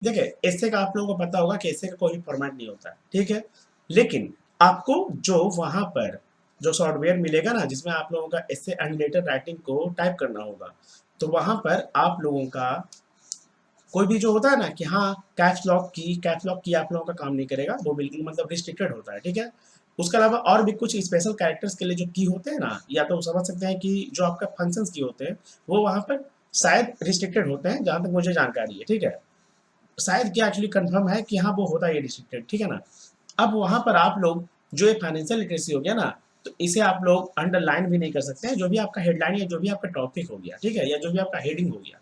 देखिए ऐसे का आप लोगों को पता होगा कि ऐसे का कोई फॉर्मेट नहीं होता है, ठीक है। लेकिन आपको जो वहां पर जो सॉफ्टवेयर मिलेगा ना जिसमें आप लोगों का ऐसे अनरिलेटेड राइटिंग को टाइप करना होगा, तो वहां पर आप लोगों का कोई भी जो होता है ना कि हाँ कैप्स लॉक की आप लोगों का काम नहीं करेगा, वो बिल्कुल मतलब रिस्ट्रिक्टेड होता है, ठीक है। उसके अलावा और भी कुछ स्पेशल कैरेक्टर्स के लिए जो की होते हैं ना, या तो समझ सकते हैं कि जो आपका फंक्शंस की होते हैं वो वहां पर शायद रिस्ट्रिक्टेड होते हैं, जहां तक मुझे जानकारी है, ठीक है। शायद क्या एक्चुअली कंफर्म है कि हाँ वो होता है रिस्ट्रिक्टेड, ठीक है ना। अब वहां पर आप लोग जो ये फाइनेंशियल लिटरेसी हो गया ना, तो इसे आप लोग अंडरलाइन भी नहीं कर सकते हैं, जो भी आपका हेडलाइन या जो भी आपका टॉपिक हो गया, ठीक है, या जो भी आपका हेडिंग हो गया,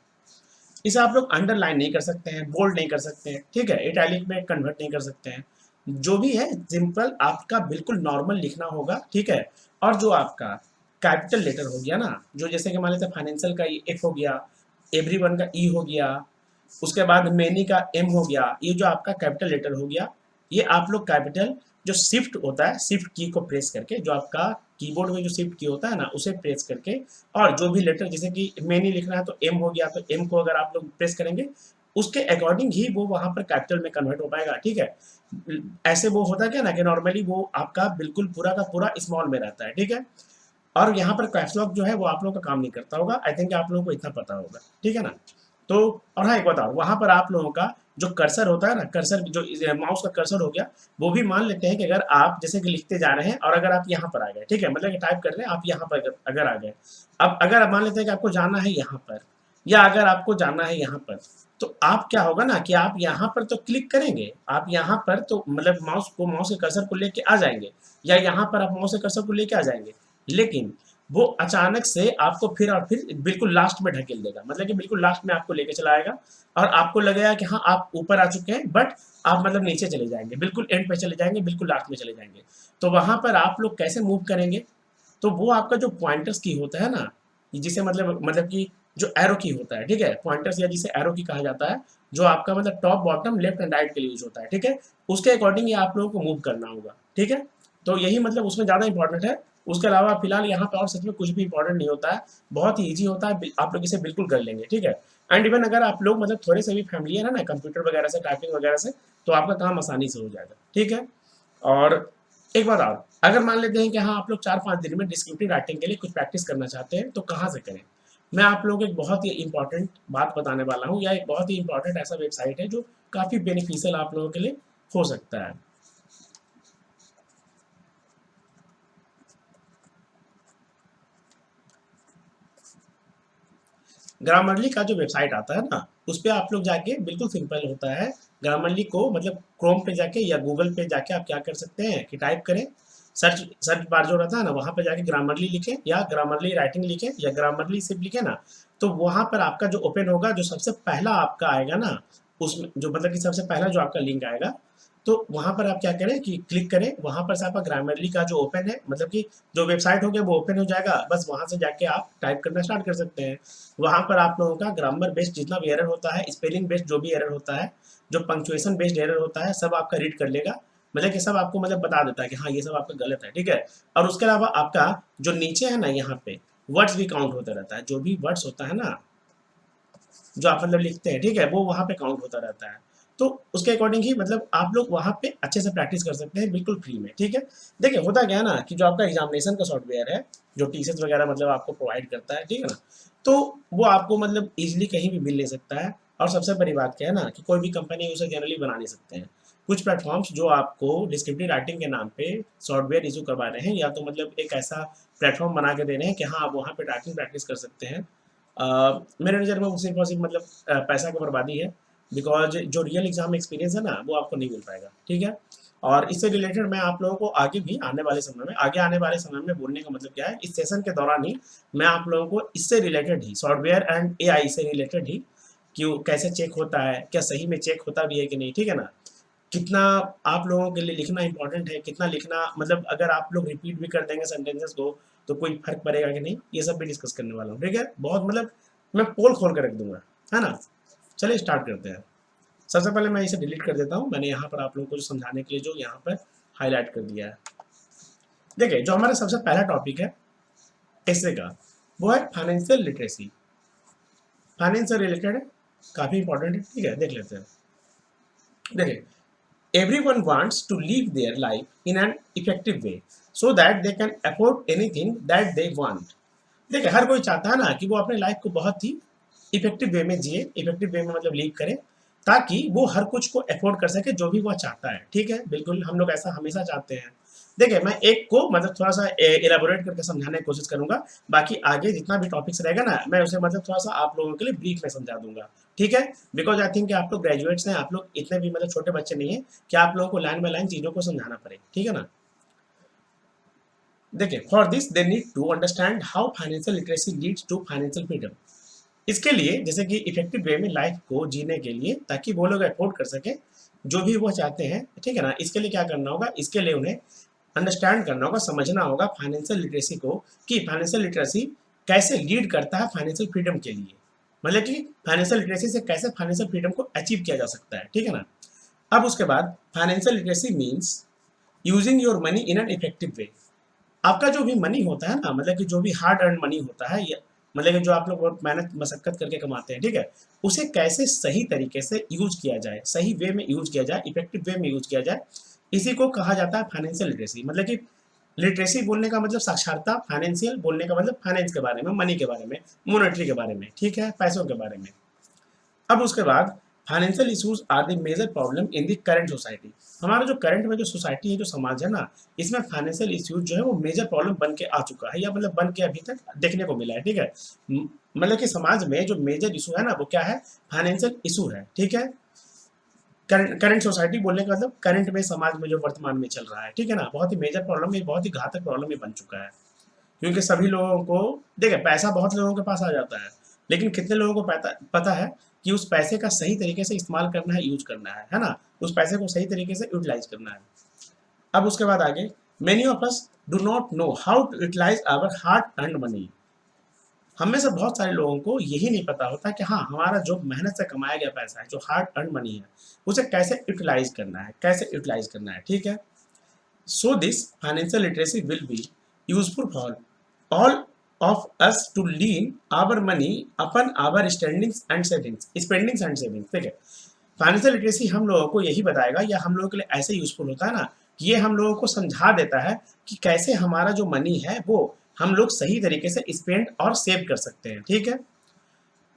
इसे आप लोग अंडरलाइन नहीं कर सकते हैं, बोल्ड नहीं कर सकते हैं, ठीक है, इटैलिक में कन्वर्ट नहीं कर सकते हैं। जो भी है सिंपल आपका बिल्कुल नॉर्मल लिखना होगा, ठीक है। और जो आपका कैपिटल लेटर हो गया ना, जो जैसे कि मान लेते हैं फाइनेंशियल का एफ हो गया, एवरीवन का ई हो गया, उसके बाद मेनी का एम हो गया, ये जो आपका कैपिटल लेटर हो गया, ये आप लोग कैपिटल जो शिफ्ट होता है, शिफ्ट की को प्रेस करके, जो आपका कीबोर्ड में जो शिफ्ट की होता है ना उसे प्रेस करके, और जो भी लेटर जैसे कि मेनी लिखना है तो एम हो गया, तो एम को अगर आप लोग प्रेस करेंगे उसके अकॉर्डिंग ही वो वहां पर कैपिटल में कन्वर्ट हो पाएगा, ठीक है। ऐसे वो होता क्या ना कि नॉर्मली वो आपका बिल्कुल पूरा का पूरा स्मॉल में रहता है, ठीक है। और यहाँ पर कैप्स लॉक जो है वो आप लोगों का काम नहीं करता होगा, आई थिंक आप लोगों को इतना पता होगा, ठीक है ना। तो और हाँ एक बताओ, वहां पर आप लोगों का जो कर्सर होता है ना, कर्सर जो माउस का कर्सर हो गया, वो भी मान लेते हैं कि अगर आप जैसे कि लिखते जा रहे हैं और अगर आप यहाँ पर आ गए, ठीक है, मतलब कि टाइप कर रहे हैं आप यहाँ पर अगर आ गए, अब अगर आप मान लेते हैं कि आपको जाना है यहाँ पर, या अगर आपको जाना है यहाँ पर, तो आप क्या होगा ना कि आप यहाँ पर तो क्लिक करेंगे, आप यहाँ पर तो मतलब माउस के कर्सर को लेके आ जाएंगे, या यहाँ पर आप माउस के कर्सर को लेके आ जाएंगे, लेकिन वो अचानक से आपको फिर और फिर बिल्कुल लास्ट में ढकेल देगा, मतलब कि बिल्कुल लास्ट में आपको लेके चला आएगा, और आपको लगेगा कि हाँ आप ऊपर आ चुके हैं, बट आप मतलब नीचे चले जाएंगे, बिल्कुल एंड पे चले जाएंगे, बिल्कुल लास्ट में चले जाएंगे। तो वहां पर आप लोग कैसे मूव करेंगे, तो वो आपका जो पॉइंटर्स की होता है ना, जिसे मतलब कि जो एरो की होता है, ठीक है, पॉइंटर्स या जिसे एरो की कहा जाता है, जो आपका मतलब top bottom left and right के लिए यूज होता है, ठीक है, उसके अकॉर्डिंग ही आप लोगों को मूव करना होगा, ठीक है। तो यही मतलब उसमें ज़्यादा इंपॉर्टेंट है। उसके अलावा फिलहाल यहाँ पे और सच में कुछ भी इंपॉर्टेंट नहीं होता है, बहुत ही ईजी होता है, आप लोग इसे बिल्कुल कर लेंगे, ठीक है। एंड इवन अगर आप लोग मतलब थोड़े से भी फैमिलियर है ना कंप्यूटर वगैरह से, टाइपिंग वगैरह से, तो आपका काम आसानी से हो जाएगा, ठीक है। और एक बात और, अगर मान लेते हैं कि हाँ आप लोग 4-5 दिन में डिस्क्रिप्टिव राइटिंग के लिए कुछ प्रैक्टिस करना चाहते हैं, तो कहाँ से करें। मैं आप लोगों को एक बहुत ही इंपॉर्टेंट बात बताने वाला हूँ, या एक बहुत ही इंपॉर्टेंट ऐसा वेबसाइट है जो काफ़ी बेनिफिशियल आप लोगों के लिए हो सकता है। ग्रामरली का जो वेबसाइट आता है ना, उस पे आप लोग जाके बिल्कुल सिंपल होता है, ग्रामरली को मतलब क्रोम पे जाके या गूगल पे जाके आप क्या कर सकते हैं कि टाइप करें, सर्च सर्च बार जो रहता है ना वहाँ पे जाके ग्रामरली लिखें, या ग्रामरली राइटिंग लिखें, या ग्रामरली सिर्फ लिखें ना, तो वहाँ पर आपका जो ओपन होगा, जो सबसे पहला आपका आएगा ना, उसमें जो मतलब कि सबसे पहला जो आपका लिंक आएगा, तो वहाँ पर आप क्या करें कि क्लिक करें, वहाँ पर से आपका ग्रामरली का जो ओपन है, मतलब कि जो वेबसाइट हो गया वो ओपन हो जाएगा, बस वहाँ से जाके आप टाइप करना स्टार्ट कर सकते हैं। वहाँ पर आप लोगों का ग्रामर बेस्ड जितना भी एरर होता है, स्पेलिंग बेस्ड जो भी एरर होता है, जो पंक्चुएशन बेस्ड एरर होता है, सब आपका रीड कर लेगा, मतलब कि सब आपको मतलब बता देता है कि हाँ ये सब आपका गलत है, ठीक है। और उसके अलावा आपका जो नीचे है ना यहाँ पे वर्ड्स भी काउंट होता रहता है, जो भी वर्ड्स होता है ना जो आप मतलब लिखते हैं, ठीक है, वो वहाँ पे काउंट होता रहता है। तो उसके अकॉर्डिंग ही मतलब आप लोग वहाँ पे अच्छे से प्रैक्टिस कर सकते हैं बिल्कुल फ्री में, ठीक है। देखिए होता क्या है ना कि जो आपका एग्जामिनेशन का सॉफ्टवेयर है, जो टीचर्स वगैरह मतलब आपको प्रोवाइड करता है, ठीक है ना, तो वो आपको मतलब इजीली कहीं भी मिल नहीं सकता है। और सबसे बड़ी बात क्या है ना कि कोई भी कंपनी उसे जनरली बना नहीं सकते हैं। कुछ प्लेटफॉर्म्स जो आपको डिस्क्रिप्टिव राइटिंग के नाम पे सॉफ्टवेयर इशू करवा रहे हैं, या तो मतलब एक ऐसा प्लेटफॉर्म बना के दे रहे हैं कि हाँ आप वहाँ पे टाइपिंग प्रैक्टिस कर सकते हैं, मेरे नज़र में वो सिर्फ और सिर्फ मतलब पैसा की बर्बादी है, बिकॉज जो रियल एग्जाम एक्सपीरियंस है ना वो आपको नहीं मिल पाएगा, ठीक है। और इससे रिलेटेड मैं आप लोगों को आगे भी आने वाले समय में बोलने का मतलब क्या है, इस सेशन के दौरान ही मैं आप लोगों को इससे related he software and AI से रिलेटेड ही क्यों कैसे चेक होता है, क्या सही में चेक होता भी है कि नहीं, ठीक है ना, कितना आप लोगों के लिए लिखना इंपॉर्टेंट है, कितना लिखना मतलब अगर आप लोग रिपीट भी कर देंगे सेंटेंसेस को तो कोई फर्क पड़ेगा कि नहीं, ये सब भी डिस्कस करने वाला हूँ, ठीक है। बहुत मतलब मैं पोल खोल कर रख दूंगा, है ना। चलिए स्टार्ट करते हैं। सबसे पहले मैं इसे डिलीट कर देता हूँ, मैंने यहाँ पर आप लोगों को जो समझाने के लिए जो यहाँ पर हाईलाइट कर दिया है। देखिए जो हमारा सबसे पहला टॉपिक है ऐसे का, वो है फाइनेंशियल लिटरेसी। फाइनेंस से रिलेटेड है, काफ़ी इंपॉर्टेंट है, ठीक है, देख लेते हैं। देखिए, everyone wants to live their life in an effective way so that they can afford anything that they want. देखिए, हर कोई चाहता है ना कि वो अपने लाइफ को बहुत ही इफेक्टिव वे में जिए, इफेक्टिव वे में मतलब लीव करे, ताकि वो हर कुछ को अफोर्ड कर सके जो भी वो चाहता है। ठीक है, बिल्कुल हम लोग ऐसा हमेशा चाहते हैं। देखिए, मैं एक को मतलब थोड़ा सा इलेबोरेट करके समझाने की कोशिश करूंगा। बाकी आगे जितना भी टॉपिक्स रहेगा ना, मैं उसे मतलब थोड़ा सा आप लोगों के लिए ब्रीफ में समझा दूंगा। ठीक है, बिकॉज आई थिंक कि आप लोग ग्रेजुएट्स हैं, आप लोग इतने भी मतलब छोटे बच्चे नहीं है कि आप लोगों को लाइन बाय लाइन चीजों को समझाना पड़े। ठीक है ना। देखिए, for this they need to understand how financial literacy leads to financial freedom. इसके लिए जैसे कि इफेक्टिव वे में लाइफ को जीने के लिए, ताकि वो लोग अफोर्ड कर सके जो भी वो चाहते हैं। ठीक है ना, इसके लिए क्या करना होगा, इसके लिए उन्हें अंडरस्टैंड करना होगा, समझना होगा फाइनेंशियल लिटरेसी को, कि फाइनेंशियल लिटरेसी कैसे लीड करता है फाइनेंशियल फ्रीडम के लिए। मतलब कि फाइनेंशियल लिटरेसी से कैसे फाइनेंशियल फ्रीडम को अचीव किया जा सकता है। ठीक है ना। अब उसके बाद financial literacy means using your money in an effective way. आपका जो भी मनी होता है ना, मतलब कि जो भी हार्ड अर्न मनी होता है, या मतलब कि जो आप लोग बहुत मेहनत मशक्कत करके कमाते हैं, ठीक है, उसे कैसे सही तरीके से यूज किया जाए, सही वे में यूज किया जाए, इफेक्टिव वे में यूज किया जाए, इसी को कहा जाता है फाइनेंशियल लिटरेसी। मतलब कि लिटरेसी बोलने का मतलब साक्षरता, फाइनेंशियल बोलने का मतलब फाइनेंस के बारे में, मनी के बारे में, मोनेटरी के बारे में, ठीक है, पैसों के बारे में। अब उसके बाद financial issues are the major problem in the current society. हमारा जो करंट में जो सोसाइटी है, जो समाज है ना, इसमें फाइनेंशियल इश्यूज जो है वो मेजर प्रॉब्लम बन के आ चुका है, या मतलब बन के अभी तक देखने को मिला है। ठीक है, मतलब कि समाज में जो मेजर इशू है ना, वो क्या है, फाइनेंशियल इशू है। ठीक है, करंट करंट सोसाइटी बोलने का मतलब करंट में, समाज में जो वर्तमान में चल रहा है। ठीक है ना, बहुत ही मेजर प्रॉब्लम, ये बहुत ही घातक प्रॉब्लम ये बन चुका है। क्योंकि सभी लोगों को, देखिए, पैसा बहुत लोगों के पास आ जाता है, लेकिन कितने लोगों को पता पता है कि उस पैसे का सही तरीके से इस्तेमाल करना है, यूज करना है ना, उस पैसे को सही तरीके से यूटिलाइज करना है। अब उसके बाद आगे, many of us do not know how to utilize our hard earn money. हम में से बहुत सारे लोगों को यही नहीं पता होता कि हाँ, हमारा जो मेहनत से कमाया गया पैसा है, जो हार्ड अर्न मनी है, उसे कैसे यूटिलाइज करना है, कैसे यूटिलाइज करना है। ठीक है, so this financial literacy will be useful for all of us to lean our money upon our spendings and savings। ठीक है, फाइनेंशियल लिटरेसी हम लोगों को यही बताएगा, या हम लोगों के लिए ऐसे यूजफुल होता है ना, कि ये हम लोगों को समझा देता है कि कैसे हमारा जो मनी है वो हम लोग सही तरीके से स्पेंड और सेव कर सकते हैं। ठीक है,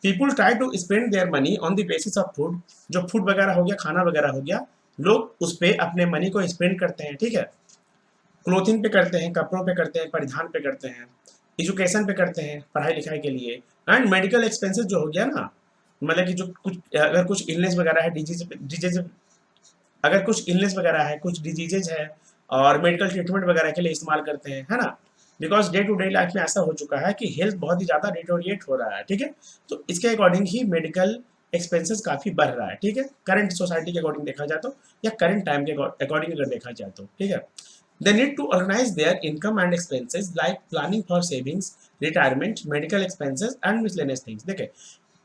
people try to spend their money on the basis of food. जो फूड वगैरह हो गया, खाना वगैरह हो गया, लोग उस पर अपने मनी को स्पेंड करते हैं। ठीक है, क्लोथिंग पे करते हैं, कपड़ों पे करते हैं, परिधान पे करते हैं, एजुकेशन पे करते हैं, पढ़ाई लिखाई के लिए। एंड मेडिकल एक्सपेंसेस जो हो गया ना, मतलब कि जो कुछ, अगर कुछ इलनेस वगैरह है, डिजीज, अगर कुछ इलनेस वगैरह है, कुछ डिजीजेज है, और मेडिकल ट्रीटमेंट वगैरह के लिए इस्तेमाल करते हैं, है ना। Because day to day life में ऐसा हो चुका है कि हेल्थ बहुत ही ज़्यादा डिटोरिएट हो रहा है। ठीक है, तो इसके अकॉर्डिंग ही मेडिकल एक्सपेंसेस काफ़ी बढ़ रहा है। ठीक है, करंट सोसाइटी के अकॉर्डिंग देखा जाए तो, या करंट टाइम के अकॉर्डिंग अगर देखा जाए तो। ठीक है, they need to organize their income and expenses like planning for savings, retirement, medical expenses and miscellaneous things। देखिए,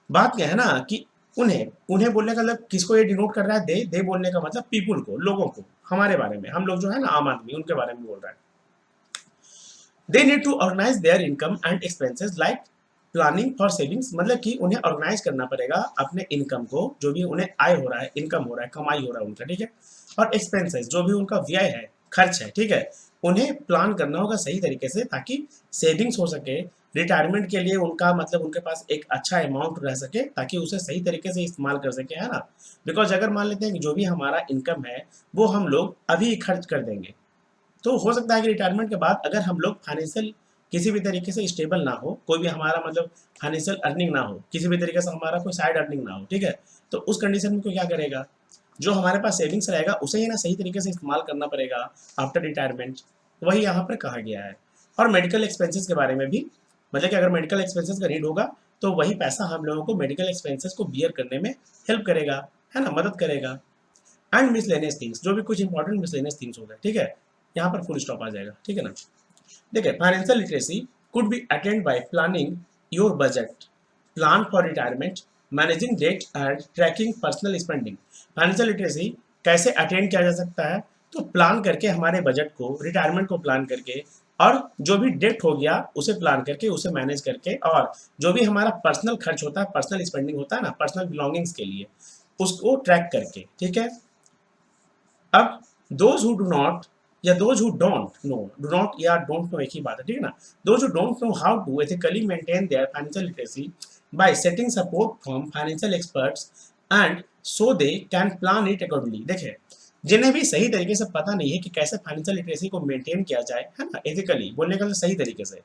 बात क्या है ना, कि उन्हें उन्हें बोलने का मतलब किसको ये डिनोट कर रहा है, दे बोलने का मतलब पीपुल को, लोगों को, हमारे बारे में, हम लोग जो है ना, आम आदमी, उनके बारे में बोल रहा है। They need to organize their income and expenses like planning for savings. मतलब कि उन्हें ऑर्गेनाइज करना पड़ेगा अपने इनकम को, जो भी उन्हें आय हो रहा है, इनकम हो रहा है, कमाई हो रहा है उनका। ठीक है, और एक्सपेंसेस जो भी उनका व्यय है, खर्च है। ठीक है, उन्हें प्लान करना होगा सही तरीके से, ताकि सेविंग्स हो सके, रिटायरमेंट के लिए उनका मतलब उनके पास एक अच्छा अमाउंट रह सके, ताकि उसे सही तरीके से इस्तेमाल कर सके, है ना। बिकॉज अगर मान लेते हैं कि जो भी हमारा इनकम है वो हम लोग अभी खर्च कर देंगे, तो हो सकता है कि रिटायरमेंट के बाद अगर हम लोग फाइनेंशियल किसी भी तरीके से स्टेबल ना हो, कोई भी हमारा मतलब फाइनेंशियल अर्निंग ना हो, किसी भी तरीके से हमारा कोई साइड अर्निंग ना हो, ठीक है, तो उस कंडीशन में कोई क्या करेगा, जो हमारे पास सेविंग्स रहेगा उसे ही ना सही तरीके से इस्तेमाल करना पड़ेगा आफ्टर रिटायरमेंट। वही यहाँ पर कहा गया है। और मेडिकल एक्सपेंसेस के बारे में भी, मतलब कि अगर मेडिकल एक्सपेंसेस का नीड होगा, तो वही पैसा हम लोगों को मेडिकल एक्सपेंसेस को बियर करने में हेल्प करेगा, है ना, मदद करेगा। एंड मिसलेनियस थिंग्स, जो भी कुछ इंपॉर्टेंट मिसलेनियस थिंग्स हो गए। ठीक है, यहाँ पर फुल स्टॉप आ जाएगा। ठीक है ना। देखिए, financial literacy could be attend by planning your budget, plan for retirement, managing debt and tracking personal spending. Financial literacy कैसे अटेंड किया जा सकता है, तो प्लान करके, हमारे बजट को, रिटायरमेंट को प्लान करके, और जो भी डेट हो गया उसे प्लान करके, उसे मैनेज करके, और जो भी हमारा पर्सनल खर्च होता है, पर्सनल स्पेंडिंग होता है ना, पर्सनल बिलोंगिंग्स के लिए, उसको ट्रैक करके। ठीक है, अब दोज हु डू नॉट या those who don't know, do not या डोंट नो एक ही बात है, ठीक है ना। Those who don't know how to ethically maintain their financial literacy by setting support from financial experts and so they can plan it accordingly. देखिए, जिन्हें भी सही तरीके से पता नहीं है कि कैसे फाइनेंशियल लिटरेसी को मेंटेन किया जाए, है ना, एथिकली बोलने का मतलब सही तरीके से,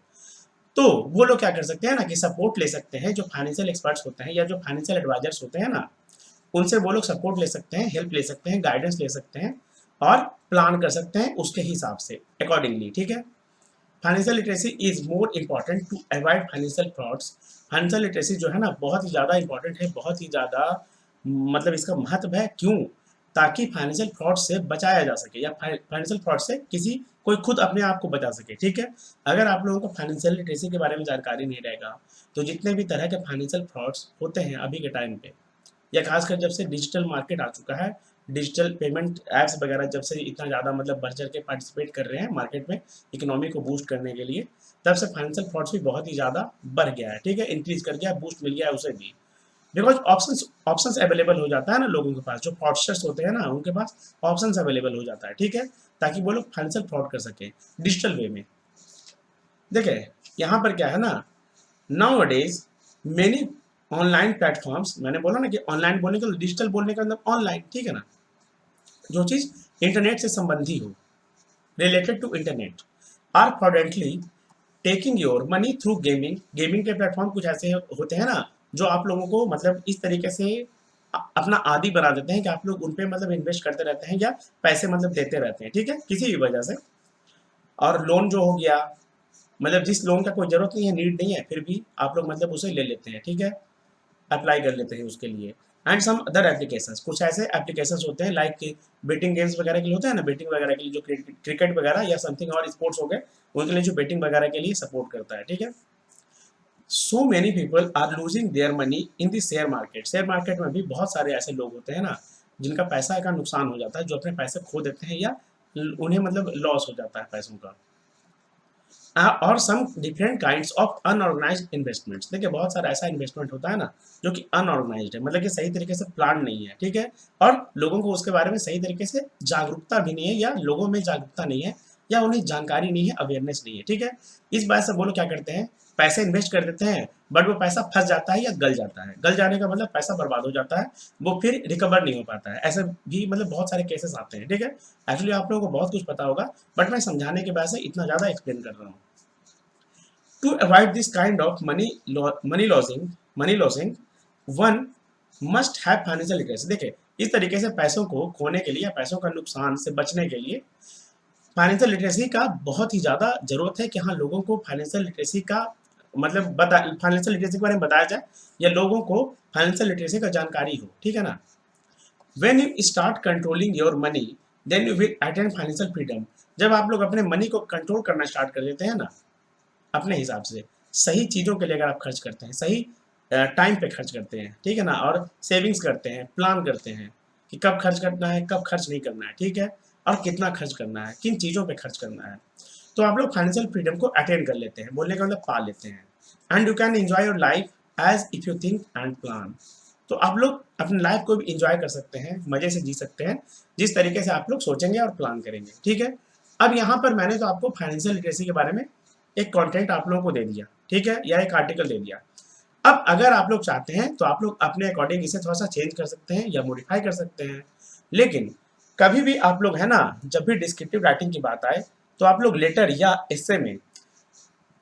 तो वो लोग क्या कर सकते हैं ना कि सपोर्ट ले सकते हैं जो फाइनेंशियल एक्सपर्ट्स होते हैं या जो फाइनेंशियल एडवाइजर्स होते हैं ना, उनसे वो लोग सपोर्ट ले सकते हैं, हेल्प ले सकते हैं, गाइडेंस ले सकते हैं और प्लान कर सकते हैं उसके हिसाब से अकॉर्डिंगली, ठीक है। Financial literacy is more important to avoid financial frauds. Financial literacy जो है ना बहुत ही ज़्यादा इंपॉर्टेंट है, बहुत ही ज़्यादा मतलब इसका महत्व है, क्यों? ताकि फाइनेंशियल फ्रॉड से बचाया जा सके या फाइनेंशियल फ्रॉड से किसी कोई खुद अपने आप को बचा सके, ठीक है। अगर आप लोगों को फाइनेंशियल लिटरेसी के बारे में जानकारी नहीं रहेगा तो जितने भी तरह के फाइनेंशियल फ्रॉड्स होते हैं अभी के टाइम पे, या खासकर जब से डिजिटल मार्केट आ चुका है, डिजिटल पेमेंट ऐप्स वगैरह जब से इतना ज़्यादा मतलब बढ़ चढ़ के पार्टिसिपेट कर रहे हैं मार्केट में इकोनॉमी को बूस्ट करने के लिए, तब से फाइनेंशियल फ्रॉड्स भी बहुत ही ज़्यादा बढ़ गया है, ठीक है, इंक्रीज कर गया, बूस्ट मिल गया है उसे भी। बिकॉज ऑप्शंस ऑप्शंस अवेलेबल हो जाता है ना लोगों के पास, जो फ्रॉडस्टर्स होते हैं ना उनके पास ऑप्शंस अवेलेबल हो जाता है, ठीक है, ताकि वो लोग फाइनेंशियल फ्रॉड कर सके डिजिटल वे में। देखिए, यहाँ पर क्या है ना, now days many online platforms, मैंने बोला ना कि ऑनलाइन बोलने का डिजिटल बोलने का मतलब ऑनलाइन, ठीक है ना, जो चीज़ इंटरनेट से संबंधी हो, related to internet, are fraudulently taking your money through gaming. Gaming के प्लेटफॉर्म कुछ ऐसे होते हैं ना जो आप लोगों को मतलब इस तरीके से अपना आदी बना देते हैं कि आप लोग उन पे मतलब इन्वेस्ट करते रहते हैं या पैसे मतलब देते रहते हैं, ठीक है, किसी भी वजह से। और लोन जो हो गया, मतलब जिस लोन का कोई ज़रूरत नहीं है, नीड नहीं है, फिर भी आप लोग मतलब उसे ले लेते हैं, ठीक है, अप्लाई कर लेते हैं उसके लिए। एंड सम अदर एप्लीकेशंस, कुछ ऐसे एप्लीकेशंस होते हैं लाइक बेटिंग गेम्स वगैरह के लिए होते हैं ना, बेटिंग वगैरह के लिए जो क्रिकेट वगैरह या समथिंग और स्पोर्ट्स हो गए, उनके लिए जो बेटिंग वगैरह के लिए सपोर्ट करता है, ठीक है। So many people are losing their money in the share market. Share market में भी बहुत सारे ऐसे लोग होते हैं ना जिनका पैसा का नुकसान हो जाता है, जो अपने पैसे खो देते हैं या उन्हें मतलब लॉस हो जाता है पैसों का। और some different kinds of unorganized investments. देखिए, बहुत सारा ऐसा इन्वेस्टमेंट होता है ना जो कि अनऑर्गेनाइज्ड है, मतलब कि सही तरीके से प्लान नहीं है, ठीक है, और लोगों को उसके बारे में सही तरीके से जागरूकता भी नहीं है या लोगों में जागरूकता नहीं है या उन्हें जानकारी नहीं है, अवेयरनेस नहीं है, ठीक है। इस बात से वो लोग क्या करते हैं, पैसे इन्वेस्ट कर देते हैं बट वो पैसा फंस जाता है या गल जाता है। गल जाने का मतलब पैसा बर्बाद हो जाता है, वो फिर रिकवर नहीं हो पाता है। ऐसे भी मतलब बहुत सारे केसेस आते हैं, ठीक है। एक्चुअली आप लोगों को बहुत कुछ पता होगा बट मैं समझाने के बाद से इतना ज़्यादा एक्सप्लेन कर रहा हूँ। To avoid this kind of money losing, one must have financial literacy। देखिए, इस तरीके से पैसों को खोने के लिए या पैसों का नुकसान से बचने के लिए फाइनेंशियल लिटरेसी का बहुत ही ज़्यादा ज़रूरत है कि हाँ, लोगों को फाइनेंशियल लिटरेसी का मतलब फाइनेंशियल लिटरेसी के बारे में बताया जाए या लोगों को फाइनेंशियल लिटरेसी का जानकारी हो, ठीक है ना। When you start controlling your money, then you will attain financial freedom। जब आप लोग अपने मनी को कंट्रोल करना स्टार्ट कर देते हैं ना, अपने हिसाब से सही चीज़ों के लिए अगर आप खर्च करते हैं, सही टाइम पे खर्च करते हैं, ठीक है ना, और सेविंग्स करते हैं, प्लान करते हैं कि कब खर्च करना है, कब खर्च नहीं करना है, ठीक है, और कितना खर्च करना है, किन चीज़ों पे खर्च करना है, तो आप लोग फाइनेंशियल फ्रीडम को अटेन कर लेते हैं, बोलने का मतलब पा लेते हैं। And you can enjoy your life as if you think and plan. तो आप लोग अपनी लाइफ को भी इंजॉय कर सकते हैं, मज़े से जी सकते हैं, जिस तरीके से आप लोग सोचेंगे और प्लान करेंगे, ठीक है। अब यहाँ पर मैंने तो आपको फाइनेंशियल लिटरेसी के बारे में एक कंटेंट आप लोगों को दे दिया, ठीक है, या एक आर्टिकल दे दिया। अब अगर आप लोग चाहते हैं तो आप लोग अपने अकॉर्डिंग इसे थोड़ा सा चेंज कर सकते हैं या मॉडिफाई कर सकते हैं। लेकिन कभी भी आप लोग है ना, जब भी डिस्क्रिप्टिव राइटिंग की बात आए तो आप लोग लेटर या एस्से में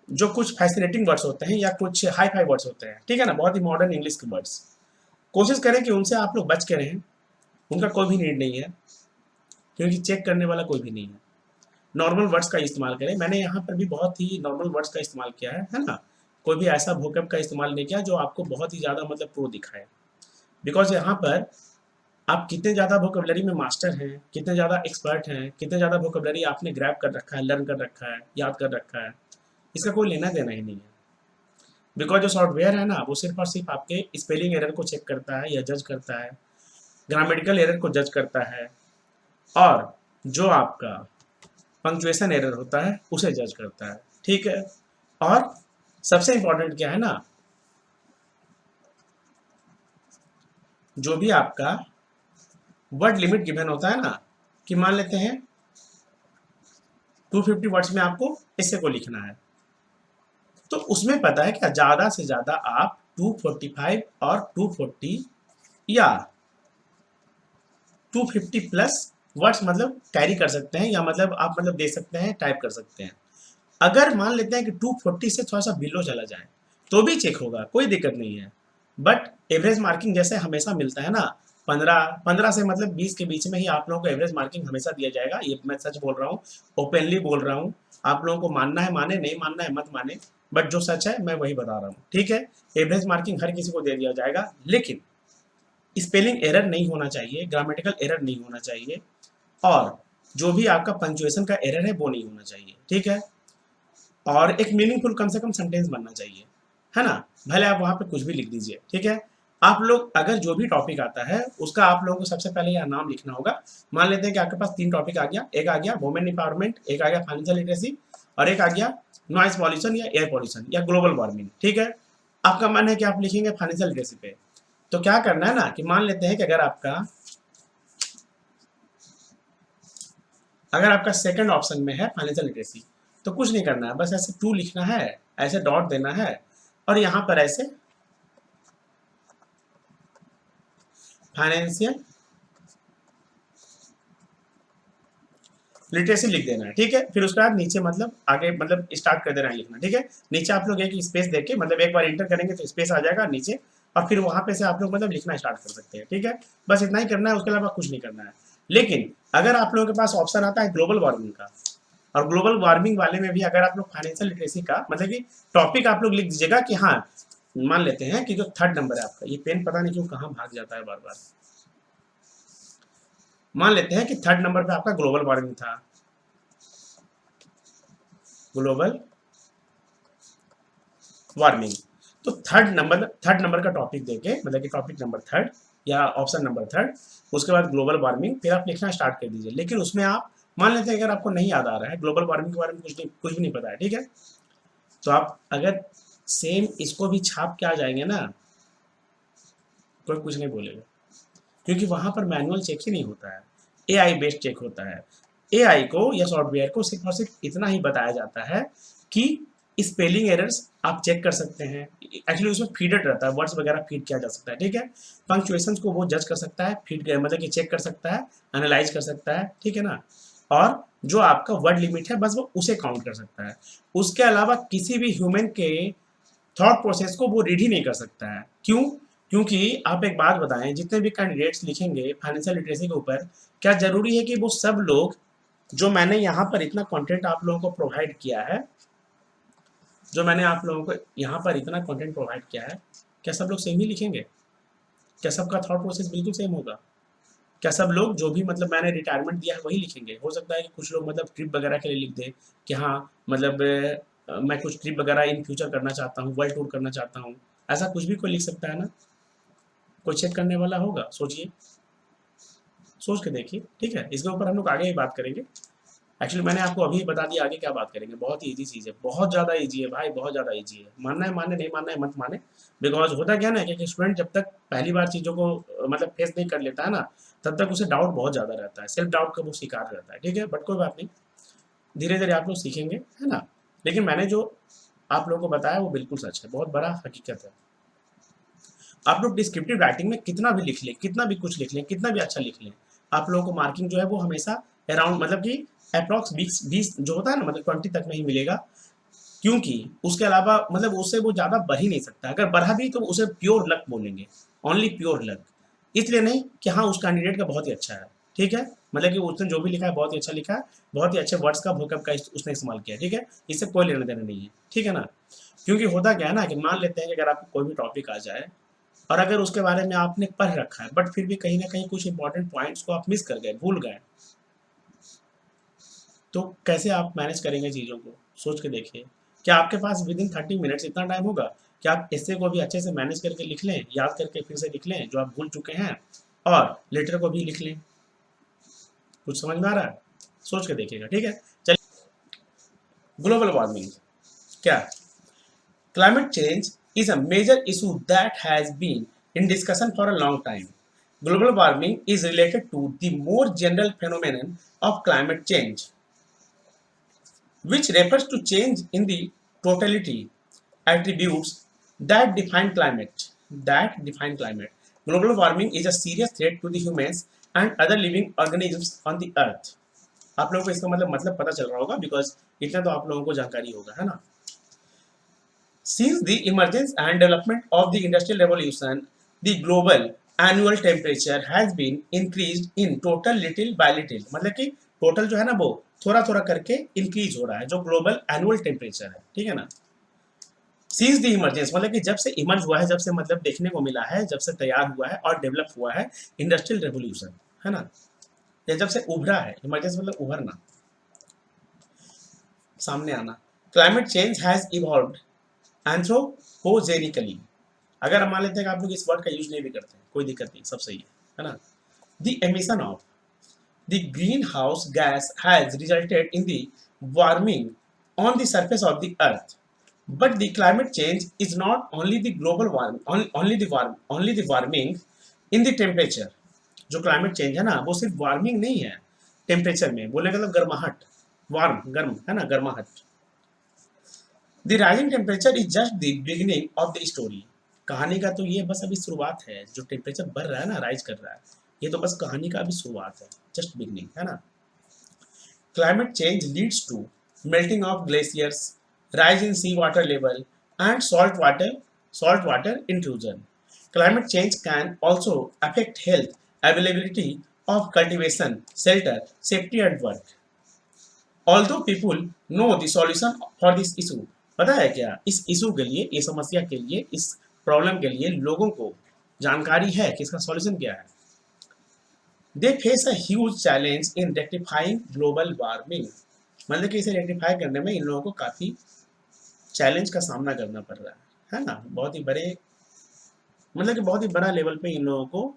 जो कुछ फैसिनेटिंग वर्ड्स होते हैं या कुछ हाई फाई वर्ड्स होते हैं, ठीक है ना, बहुत ही मॉडर्न इंग्लिश के वर्ड्स, कोशिश करें कि उनसे आप लोग बच के रहें। उनका कोई भी नीड नहीं है, क्योंकि चेक करने वाला कोई भी नहीं है। नॉर्मल वर्ड्स का इस्तेमाल करें। मैंने यहाँ पर भी बहुत ही नॉर्मल वर्ड्स का इस्तेमाल किया है ना, कोई भी ऐसा वोकैब का इस्तेमाल नहीं किया जो आपको बहुत ही ज़्यादा मतलब प्रो दिखाए। बिकॉज यहाँ पर आप कितने ज़्यादा वोकेबलरी में मास्टर हैं, कितने ज़्यादा एक्सपर्ट हैं, कितने ज़्यादा वोकेबलरी आपने ग्रैब कर रखा है, लर्न कर रखा है, याद कर रखा है, इसका कोई लेना देना ही नहीं है। बिकॉज जो सॉफ्टवेयर है ना वो सिर्फ और सिर्फ आपके स्पेलिंग एरर को चेक करता है या जज करता है, ग्रामेटिकल एरर को जज करता है, और जो आपका पंक्चुएशन एरर होता है उसे जज करता है, ठीक है। और सबसे इंपॉर्टेंट क्या है ना, जो भी आपका वर्ड लिमिट गिवन होता है ना, कि मान लेते हैं 250 वर्ड्स में आपको ऐसे को लिखना है, तो उसमें पता है क्या, ज़्यादा से ज़्यादा आप 245 और 240 या 250 प्लस वर्ड्स मतलब कैरी कर सकते हैं, या मतलब आप मतलब दे सकते हैं, टाइप कर सकते हैं। अगर मान लेते हैं कि 240 से थोड़ा सा बिलो चला जाए तो भी चेक होगा, कोई दिक्कत नहीं है। बट एवरेज मार्किंग जैसे हमेशा मिलता है ना, 15 से मतलब 20 के बीच में ही आप लोगों को एवरेज मार्किंग हमेशा दिया जाएगा। ये मैं सच बोल रहा हूँ, ओपनली बोल रहा हूँ। आप लोगों को मानना है माने, नहीं मानना है मत माने, बट जो सच है मैं वही बता रहा हूँ, ठीक है। एवरेज मार्किंग हर किसी को दे दिया जाएगा, लेकिन स्पेलिंग एरर नहीं होना चाहिए, ग्रामेटिकल एरर नहीं होना चाहिए, और जो भी आपका पंक्चुएशन का एरर है वो नहीं होना चाहिए, ठीक है। और एक मीनिंगफुल कम से कम सेंटेंस बनना चाहिए, है ना। भले आप वहाँ पे कुछ भी लिख दीजिए, ठीक है। आप लोग अगर जो भी टॉपिक आता है उसका आप लोगों को सबसे पहले यह नाम लिखना होगा। मान लेते हैं कि आपके पास 3 टॉपिक आ गया, एक आ गया वुमेन एम्पावरमेंट, एक आ गया फाइनेंशियल लिटरेसी, और एक आ गया नॉइज पॉल्यूशन या एयर पॉल्यूशन या ग्लोबल वार्मिंग, ठीक है। आपका मन है कि आप लिखेंगे फाइनेंशियल लिटरेसी पे, तो क्या करना है ना कि मान लेते हैं कि अगर आपका सेकंड ऑप्शन में है फाइनेंशियल लिटरेसी, तो कुछ नहीं करना है, बस ऐसे 2 लिखना है, ऐसे डॉट देना है, और यहाँ पर ऐसे फाइनेंशियल लिटरेसी लिख देना है, ठीक है। फिर उसके बाद नीचे मतलब आगे मतलब स्टार्ट कर देना है लिखना, ठीक है। नीचे आप लोग एक स्पेस देके मतलब एक बार इंटर करेंगे तो स्पेस आ जाएगा नीचे, और फिर वहां पे से आप लोग मतलब लिखना स्टार्ट कर सकते हैं, ठीक है। बस इतना ही करना है, उसके अलावा कुछ नहीं करना है। लेकिन अगर आप लोगों के पास ऑप्शन आता है ग्लोबल वार्मिंग का, और ग्लोबल वार्मिंग वाले में भी अगर आप लोग फाइनेंशियल लिटरेसी का मतलब कि टॉपिक आप लोग लिख दीजिएगा कि हाँ, मान लेते हैं कि जो थर्ड नंबर है आपका, ये पेन पता नहीं क्यों कहाँ भाग जाता है बार बार। मान लेते हैं कि थर्ड नंबर पे आपका ग्लोबल वार्मिंग था, ग्लोबल वार्मिंग। तो थर्ड नंबर का टॉपिक देके मतलब कि टॉपिक नंबर थर्ड या ऑप्शन नंबर थर्ड, उसके बाद ग्लोबल वार्मिंग, फिर आप लिखना स्टार्ट कर दीजिए। लेकिन उसमें आप मान लेते हैं अगर आपको नहीं याद आ रहा है, ग्लोबल वार्मिंग के बारे में कुछ भी नहीं पता है, ठीक है, तो आप अगर सेम इसको भी छाप के आ जाएंगे ना, कोई कुछ नहीं बोलेगा, क्योंकि वहां पर मैनुअल चेक ही नहीं होता है, एआई बेस्ड चेक होता है। एआई को या सॉफ्टवेयर को सिर्फ और सिर्फ इतना ही बताया जाता है कि स्पेलिंग एरर्स आप चेक कर सकते हैं। एक्चुअली उसमें फीडेड रहता है, वर्ड्स वगैरह फीड किया जा सकता है, ठीक है। पंक्चुएशन को वो जज कर सकता है, फीड मतलब कि चेक कर सकता है, एनालाइज कर सकता है, ठीक है ना। और जो आपका वर्ड लिमिट है बस वो उसे काउंट कर सकता है। उसके अलावा किसी भी ह्यूमन के थॉट प्रोसेस को वो रीड ही नहीं कर सकता है। क्यों? क्योंकि आप एक बात बताएं, जितने भी कैंडिडेट्स लिखेंगे फाइनेंशियल लिटरेसी के ऊपर, क्या जरूरी है कि वो सब लोग, जो मैंने यहाँ पर इतना कंटेंट आप लोगों को प्रोवाइड किया है, जो मैंने आप लोगों को यहाँ पर इतना कंटेंट प्रोवाइड किया है, क्या सब लोग सेम ही लिखेंगे? क्या सबका थॉट प्रोसेस बिल्कुल सेम होगा? क्या सब लोग जो भी मतलब मैंने रिटायरमेंट दिया है वही लिखेंगे? हो सकता है कि कुछ लोग मतलब ट्रिप वगैरह के लिए लिख दें कि हाँ मतलब मैं कुछ ट्रिप वगैरह इन फ्यूचर करना चाहता हूँ, वर्ल्ड टूर करना चाहता हूँ, ऐसा कुछ भी कोई लिख सकता है ना। कोई चेक करने वाला होगा? सोचिए, सोच के देखिए, ठीक है। इसके ऊपर हम लोग आगे ही बात करेंगे। एक्चुअली मैंने आपको अभी बता दिया आगे क्या बात करेंगे, बहुत ही ईजी चीज़ है, बहुत ज़्यादा ईजी है भाई, बहुत ज़्यादा ईजी है। मानना है माने, नहीं मानना है मत माने। बिकॉज होता क्या ना कि स्टूडेंट जब तक पहली बार चीज़ों को मतलब फेस नहीं कर लेता है ना, तब तक उसे डाउट बहुत ज़्यादा रहता है, सेल्फ डाउट का वो शिकार रहता है, ठीक है। बट कोई बात नहीं, धीरे धीरे आप लोग सीखेंगे, है ना। लेकिन मैंने जो आप लोगों को बताया वो बिल्कुल सच है, बहुत बड़ा हकीकत है। आप लोग डिस्क्रिप्टिव राइटिंग में कितना भी लिख लें, कितना भी कुछ लिख लें, कितना भी अच्छा लिख लें, आप लोगों को मार्किंग जो है वो हमेशा अराउंड मतलब कि अप्रॉक्स 20 जो होता है ना मतलब 20 तक में ही मिलेगा। क्योंकि उसके अलावा मतलब उससे वो ज़्यादा बढ़ ही नहीं सकता, अगर बढ़ा भी तो उसे प्योर लक बोलेंगे, ओनली प्योर लक। इसलिए नहीं कि हाँ उस कैंडिडेट का बहुत ही अच्छा है, ठीक है, मतलब कि उसने जो भी लिखा है बहुत ही अच्छा लिखा है, बहुत ही अच्छे वर्ड्स का वोकैब का उसने इस्तेमाल किया है, ठीक है। इससे कोई लेना देना नहीं है, ठीक है ना। क्योंकि होता क्या है ना कि मान लेते हैं कि अगर आपको कोई भी टॉपिक आ जाए और अगर उसके बारे में आपने पढ़ रखा है बट फिर भी कहीं ना कहीं कुछ इंपॉर्टेंट पॉइंट्स को आप मिस कर गए, भूल गए, तो कैसे आप मैनेज करेंगे चीज़ों को? सोच के देखिए। क्या आपके पास विद इन 30 मिनट्स इतना टाइम होगा कि आप ऐसे को भी अच्छे से मैनेज करके लिख लें, याद करके फिर से लिख लें जो आप भूल चुके हैं, और लेटर को भी लिख लें? कुछ समझ में आ रहा है? सोच के देखिएगा, ठीक है। चलिए, ग्लोबल वार्मिंग क्या? Climate change is a major issue that has been in discussion for a long time. Global warming is related to the more general phenomenon of climate change, which refers to change in the totality attributes that define climate. That define climate. Global warming is a serious threat to the humans and other living organisms on the earth. आप लोगों को इसका मतलब पता चल रहा होगा because इतना तो आप लोगों को जानकारी होगा, है ना. Since the emergence and development of the Industrial Revolution, the global annual temperature has been increased in total little by little. मतलब कि टोटल जो है ना वो थोड़ा थोड़ा करके इंक्रीज हो रहा है, जो ग्लोबल एनुअल टेम्परेचर है, ठीक है ना. सीज द इमरजेंस मतलब कि जब से इमर्ज हुआ है, जब से मतलब देखने को मिला है, जब से तैयार हुआ है और डेवलप हुआ है इंडस्ट्रियल रेवोल्यूशन, है ना. या जब से उभरा है, इमरजेंस मतलब उभरना, सामने आना. Climate change has evolved anthropogenically. अगर हम मान लेते हैं कि आप लोग इस वर्ड का यूज नहीं भी करते हैं, कोई दिक्कत नहीं, सब सही है ना. The emission of the green house gas has resulted in the warming on the surface of the earth, but the climate change is not only the global warming, only the warming in the temperature. जो climate change है ना वो सिर्फ warming नहीं है temperature में, बोलने का मतलब गर्माहट, वार्म गर्म है ना, गर्माहट. The rising temperature is just the beginning of the story. कहानी का तो ये बस अभी शुरुआत है. जो टेम्परेचर बढ़ रहा है ना, राइज कर रहा है, ये तो बस कहानी का अभी शुरुआत है, जस्ट बिगिनिंग, है ना. Climate change leads to melting of glaciers, rise in sea water level and salt water intrusion. Climate change can also affect health, availability of cultivation, shelter, safety at work. Although people know the solution for this issue. पता है क्या, इस issue के लिए, इस समस्या के लिए, इस प्रॉब्लम के लिए लोगों को जानकारी है कि इसका सॉल्यूशन क्या है. They face a huge challenge in rectifying global warming. मतलब कि इसे रेक्टिफाई करने में इन लोगों को काफ़ी चैलेंज का सामना करना पड़ रहा है ना. बहुत ही बड़े, मतलब कि बहुत ही बड़ा लेवल पे इन लोगों को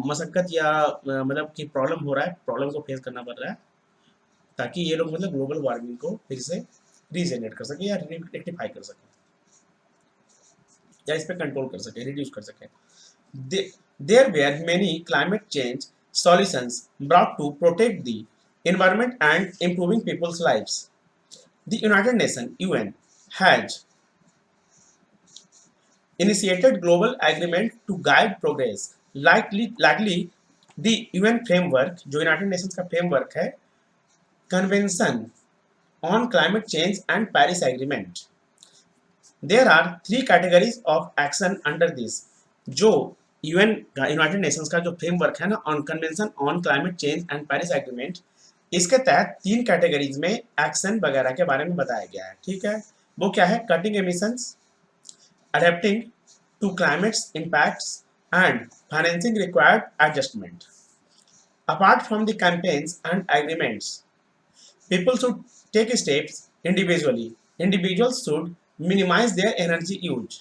मशक्कत या मतलब कि प्रॉब्लम हो रहा है, प्रॉब्लम को फेस करना पड़ रहा है, ताकि ये लोग मतलब ग्लोबल वार्मिंग को फिर से रीजनरेट कर सके या रेक्टिफाई कर सके, या इस पर कंट्रोल कर सके, रिड्यूस कर सके. There were many climate change solutions brought to protect the environment and improving people's lives. The United Nations (UN) has initiated global agreement to guide progress. Likely the UN framework, जो United Nations का framework है, Convention on Climate Change and Paris Agreement. There are three categories of action under this. जो UN का, United Nations का जो framework है ना, on convention on climate change and Paris agreement, इसके तहत 3 कैटेगरीज में एक्शन वगैरह के बारे में बताया गया है, ठीक है. वो क्या है? Cutting emissions, adapting to climate's impacts and financing required adjustment. Apart from the campaigns and agreements, people should take steps individually. Individuals should minimize their energy use.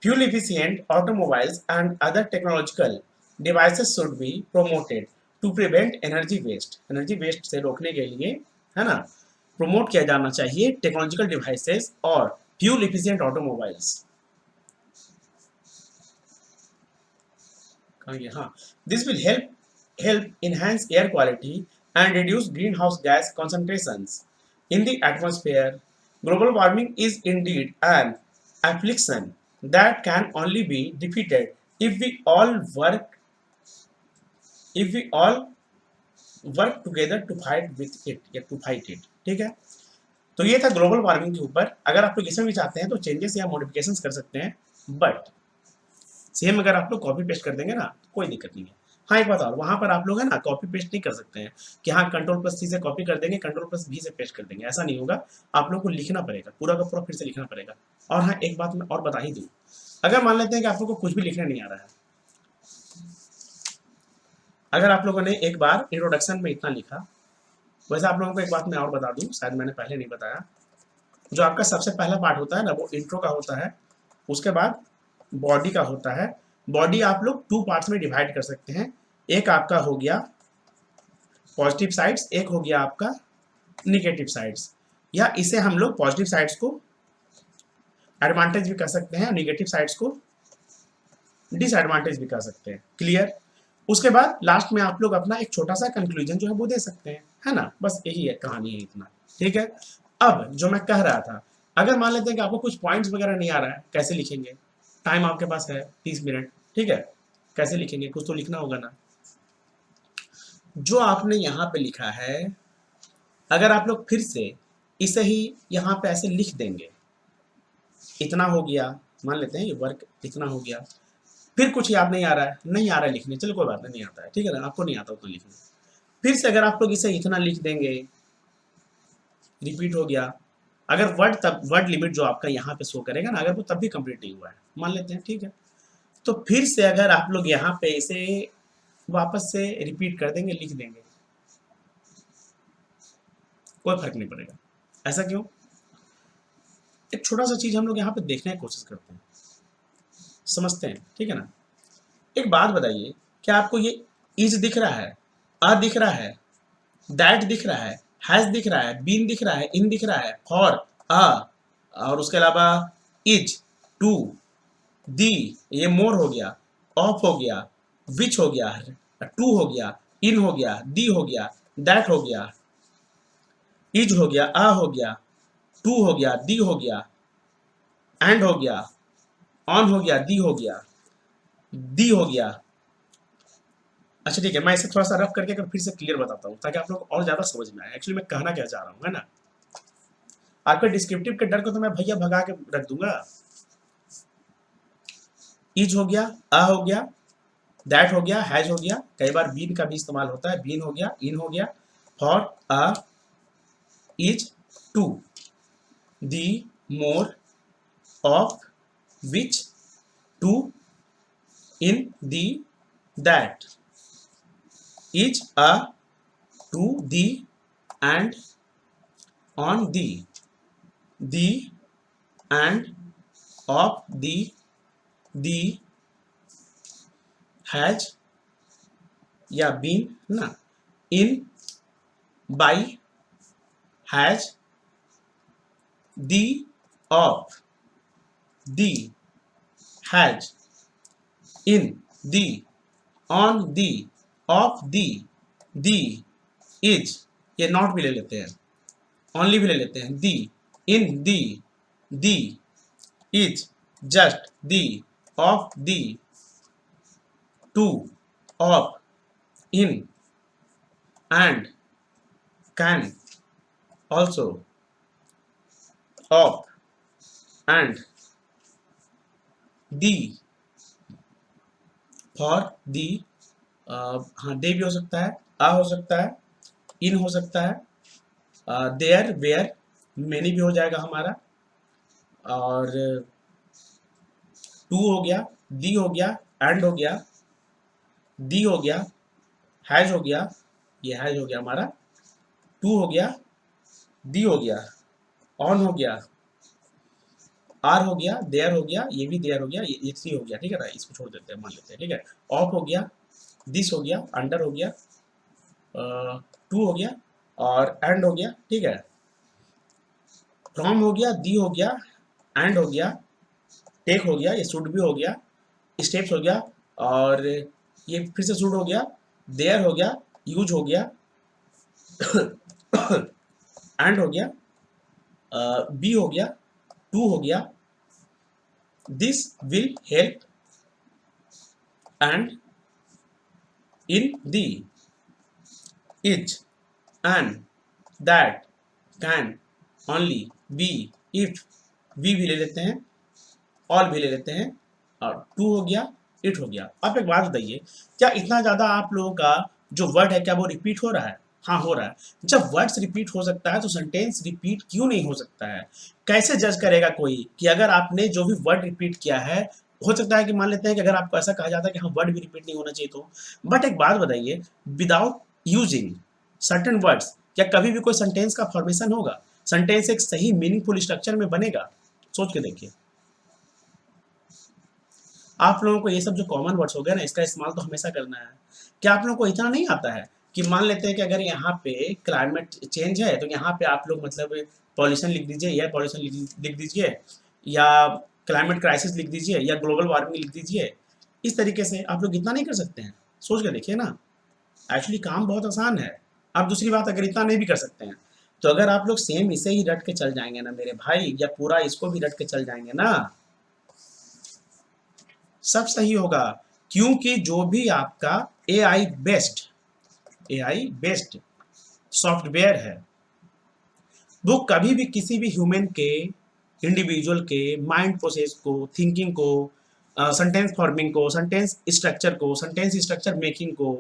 Fuel efficient automobiles and other technological devices should be promoted to prevent energy waste. Energy waste से रोकने के लिए, है ना, promote किया जाना चाहिए technological devices और फ्यूल एफिशिएंट ऑटोमोबाइल्स. हाँ, this will help enhance air quality and reduce greenhouse gas concentrations in the atmosphere. Global warming is indeed an affliction that can only be defeated if we all work together to fight with it या to fight it. ठीक है. तो ये था global warming के ऊपर. अगर आप लोग इसमें भी चाहते हैं तो चेंजेस या मॉडिफिकेशंस कर सकते हैं, बट सेम अगर आप लोग कॉपी पेस्ट कर देंगे ना तो कोई दिक्कत नहीं है. हाँ, एक बात और, वहां पर आप लोग है ना कॉपी पेस्ट नहीं कर सकते हैं कि हाँ Ctrl+C से कॉपी कर देंगे, Ctrl+V से पेस्ट कर देंगे, ऐसा नहीं होगा. आप लोग को लिखना पड़ेगा, पूरा का पूरा फिर से लिखना पड़ेगा. और हाँ, एक बात मैं और बता ही दूँ, अगर मान लेते हैं कि आप लोग को कुछ भी लिखना नहीं आ रहा है, अगर आप लोगों ने एक बार इंट्रोडक्शन में इतना लिखा, वैसे आप लोगों को एक बात मैं और बता दूँ, शायद मैंने पहले नहीं बताया, जो आपका सबसे पहला पार्ट होता है ना वो इंट्रो का होता है, उसके बाद बॉडी का होता है. बॉडी आप लोग 2 पार्ट्स में डिवाइड कर सकते हैं. एक आपका हो गया पॉजिटिव साइड्स, एक हो गया आपका निगेटिव साइड्स, या इसे हम लोग पॉजिटिव साइड्स को एडवांटेज भी कर सकते हैं, नेगेटिव साइड्स को डिसएडवांटेज भी कर सकते हैं. क्लियर? उसके बाद लास्ट में आप लोग अपना एक छोटा सा कंक्लूजन जो है वो दे सकते हैं, है ना। बस यही है, कहानी है इतना, ठीक है। अब जो मैं कह रहा था, अगर मान लेते हैं कि आपको कुछ पॉइंट्स वगैरह नहीं आ रहा है, कैसे लिखेंगे? टाइम आपके पास है 30 मिनट, ठीक है। कैसे लिखेंगे? कुछ तो लिखना होगा ना। जो आपने यहाँ पे लिखा है, अगर आप लोग फिर से इसे ही यहाँ पे ऐसे लिख देंगे, इतना हो गया, मान लेते हैं ये वर्क इतना हो गया, फिर कुछ याद नहीं आ रहा है, नहीं आ रहा है लिखने, चलो कोई बात नहीं, नहीं आता है, ठीक है ना, आपको नहीं आता उतना लिखने। फिर से अगर आप लोग इसे इतना लिख देंगे, रिपीट हो गया, अगर वर्ड तब वर्ड लिमिट जो आपका यहाँ पे शो करेगा ना, अगर वो तब भी कंप्लीट नहीं हुआ है, मान लेते हैं, ठीक है, तो फिर से अगर आप लोग यहाँ पे इसे वापस से रिपीट कर देंगे, लिख देंगे, कोई फर्क नहीं पड़ेगा। ऐसा क्यों? एक छोटा सा चीज हम लोग यहाँ पे देखने की कोशिश करते हैं, समझते हैं, ठीक है ना। एक बात बताइए, क्या आपको ये इज दिख रहा है, आ दिख रहा है, दैट दिख रहा है, हैज दिख रहा है, बीन दिख रहा है, इन दिख रहा है, फॉर, आ, और उसके अलावा इज, टू, दी, ये मोर हो गया, ऑफ हो गया, विच हो गया, टू हो गया, इन हो गया, दी हो गया, दैट हो गया, इज हो गया, आ हो गया, टू हो गया, दी हो गया, एंड हो गया, ऑन हो गया, दी हो गया, दी हो गया। अच्छा ठीक है, मैं इसे थोड़ा सा रफ करके फिर से क्लियर बताता हूँ ताकि आप लोग और ज्यादा समझ में आए एक्चुअली मैं कहना क्या चाह रहा हूँ, है ना। आपके डिस्क्रिप्टिव के डर को तो मैं भैया भगा के रख दूंगा। इज हो गया, आ हो गया, दैट हो गया, हैज हो गया, कई बार बीन का भी इस्तेमाल होता है, बीन हो गया, इन हो गया, for, a, is, to, the, more, of, which, to, in, the, that, is, a, to, the, and, on the and, of the, has या been ना, in, by, has, the, of, the, has, in, the, on the, of the, is, ये not भी ले लेते हैं, only भी ले लेते हैं, the, in, the, is, just, the, of, the, to, of, in, and, can, also, of, and, the, for, the, हाँ दे भी हो सकता है, आ हो सकता है, इन हो सकता है, देयर, वेयर, मेनी भी हो जाएगा हमारा, और टू हो गया, दी हो गया, एंड हो गया, दी हो गया, हैज हो गया, ये हैज हो गया हमारा, टू हो गया, दी हो गया, ऑन हो गया, आर हो गया, देयर हो गया, ये भी देयर हो गया, ये थ्री हो गया, ठीक है ना, इसको छोड़ देते हैं, मान लेते हैं, ठीक है। ऑफ हो गया, दिस हो गया, अंडर हो गया, टू हो गया, और एंड हो गया, ठीक है। फ्रॉम हो गया, दी हो गया, एंड हो गया, टेक हो गया, ये शुड भी हो गया, स्टेप्स हो गया, और ये फिर से शुड हो गया, देयर हो गया, यूज हो गया, एंड हो गया, बी हो गया, टू हो गया, this will help, and, in, the, is, and, that, can, only, be, if, we भी ले लेते हैं, ऑल भी ले लेते हैं, और टू हो गया, इट हो गया। आप एक बात बताइए, क्या इतना ज्यादा आप लोगों का जो वर्ड है क्या वो रिपीट हो रहा है? हाँ हो रहा है। जब वर्ड्स रिपीट हो सकता है तो सेंटेंस रिपीट क्यों नहीं हो सकता है? कैसे जज करेगा कोई कि अगर आपने जो भी वर्ड रिपीट किया है, हो सकता है कि मान लेते हैं कि अगर आपको ऐसा कहा जाता है कि हाँ वर्ड भी रिपीट नहीं होना चाहिए तो, बट एक बात बताइए, विदाउट यूजिंग सर्टेन वर्ड्स क्या कभी भी कोई सेंटेंस का फॉर्मेशन होगा? सेंटेंस एक सही मीनिंगफुल स्ट्रक्चर में बनेगा? सोच के देखिए। आप लोगों को ये सब जो कॉमन वर्ड्स हो गए ना, इसका इस्तेमाल तो हमेशा करना है। क्या आप लोगों को इतना नहीं आता है कि मान लेते हैं कि अगर यहाँ पे क्लाइमेट चेंज है तो यहाँ पे आप लोग मतलब पॉल्यूशन लिख दीजिए, एयर पॉल्यूशन लिख दीजिए, या क्लाइमेट क्राइसिस लिख दीजिए, या ग्लोबल वार्मिंग लिख दीजिए। इस तरीके से आप लोग इतना नहीं कर सकते हैं? सोच के देखिए ना, एक्चुअली काम बहुत आसान है। अब दूसरी बात, अगर इतना नहीं भी कर सकते हैं तो अगर आप लोग सेम इसे ही रट के चल जाएंगे ना मेरे भाई, या पूरा इसको भी रट के चल जाएंगे ना, सब सही होगा। क्योंकि जो भी आपका AI based AI based software है, वो कभी भी किसी भी ह्यूमन के, इंडिविजुअल के माइंड प्रोसेस को, थिंकिंग को, सेंटेंस फॉर्मिंग को, सेंटेंस स्ट्रक्चर को, सेंटेंस स्ट्रक्चर मेकिंग को,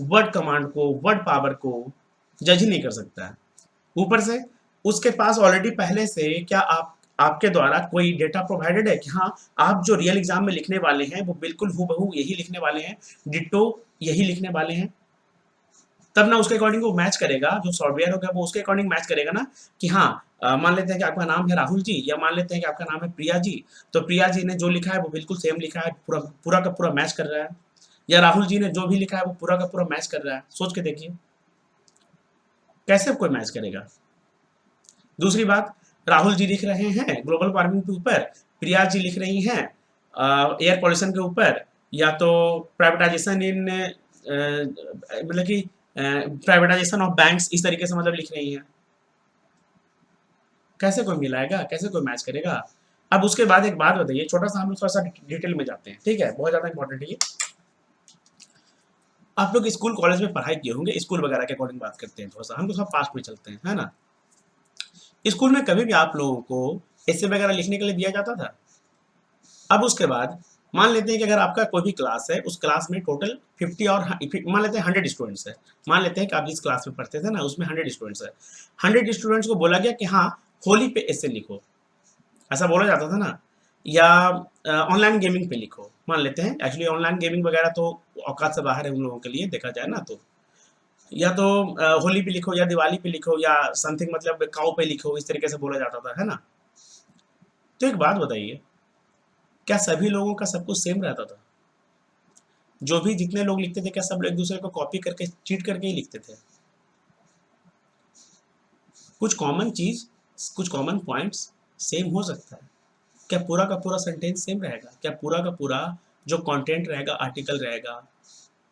वर्ड कमांड को, वर्ड पावर को जज ही नहीं कर सकता है। ऊपर से उसके पास ऑलरेडी पहले से क्या आपके द्वारा कोई डेटा प्रोवाइडेड है कि हाँ, आप जो रियल एग्जाम में लिखने वाले हैं वो बिल्कुल हूबहू यही लिखने वाले हैं, डिट्टो यही लिखने वाले हैं। तब ना उसके अकॉर्डिंग वो मैच करेगा, जो सॉफ्टवेयर होगा वो उसके अकॉर्डिंग मैच करेगा ना कि हाँ, मान लेते हैं कि आपका नाम है राहुल जी, या मान लेते हैं कि आपका नाम है प्रिया जी, तो प्रिया जी ने जो लिखा है वो बिल्कुल सेम लिखा है, पूरा पूरा का पूरा मैच कर रहा है। या राहुल जी ने जो भी लिखा है वो पूरा का पूरा मैच कर रहा है। सोच के देखिए कैसे कोई मैच करेगा। दूसरी बात, राहुल जी लिख रहे हैं ग्लोबल वार्मिंग के ऊपर, प्रिया जी लिख रही हैं एयर पॉल्यूशन के ऊपर, या तो प्राइवेटाइजेशन इन मतलब कि प्राइवेटाइजेशन ऑफ बैंक्स, इस तरीके से मतलब लिख रही हैं। कैसे कोई मिलाएगा, कैसे कोई मैच करेगा। अब उसके बाद एक बात बताइए, छोटा सा हम लोग थोड़ा सा डिटेल में जाते हैं, ठीक है, बहुत ज्यादा इंपॉर्टेंट है ये। आप लोग स्कूल कॉलेज में पढ़ाई किए होंगे, स्कूल वगैरह के अकॉर्डिंग बात करते हैं, थोड़ा सा हम लोग सब पास्ट में चलते हैं, है ना। स्कूल में कभी भी आप लोगों को ऐसे वगैरह लिखने के लिए दिया जाता था। अब उसके बाद मान लेते हैं कि अगर आपका कोई भी क्लास है, उस क्लास में टोटल 50 और मान लेते हैं 100 स्टूडेंट्स है। मान लेते हैं कि आप जिस क्लास में पढ़ते थे ना उसमें 100 स्टूडेंट्स है। 100 स्टूडेंट्स को बोला गया कि हाँ, होली पे ऐसे लिखो, ऐसा बोला जाता था ना। या ऑनलाइन गेमिंग पे लिखो, मान लेते हैं, एक्चुअली ऑनलाइन गेमिंग वगैरह तो औकात से बाहर है उन लोगों के लिए, देखा जाए ना तो। या तो होली पे लिखो, या दिवाली पे लिखो, या समथिंग मतलब काऊ पे लिखो, इस तरीके से बोला जाता था, है ना। तो एक बात बताइए, क्या सभी लोगों का सब कुछ सेम रहता था? जो भी जितने लोग लिखते थे, क्या सब लोग एक दूसरे को कॉपी करके चीट करके ही लिखते थे? कुछ कॉमन चीज, कुछ कॉमन पॉइंट्स सेम हो सकता है। क्या पूरा का पूरा सेंटेंस सेम रहेगा? क्या पूरा का पूरा जो कंटेंट रहेगा, आर्टिकल रहेगा,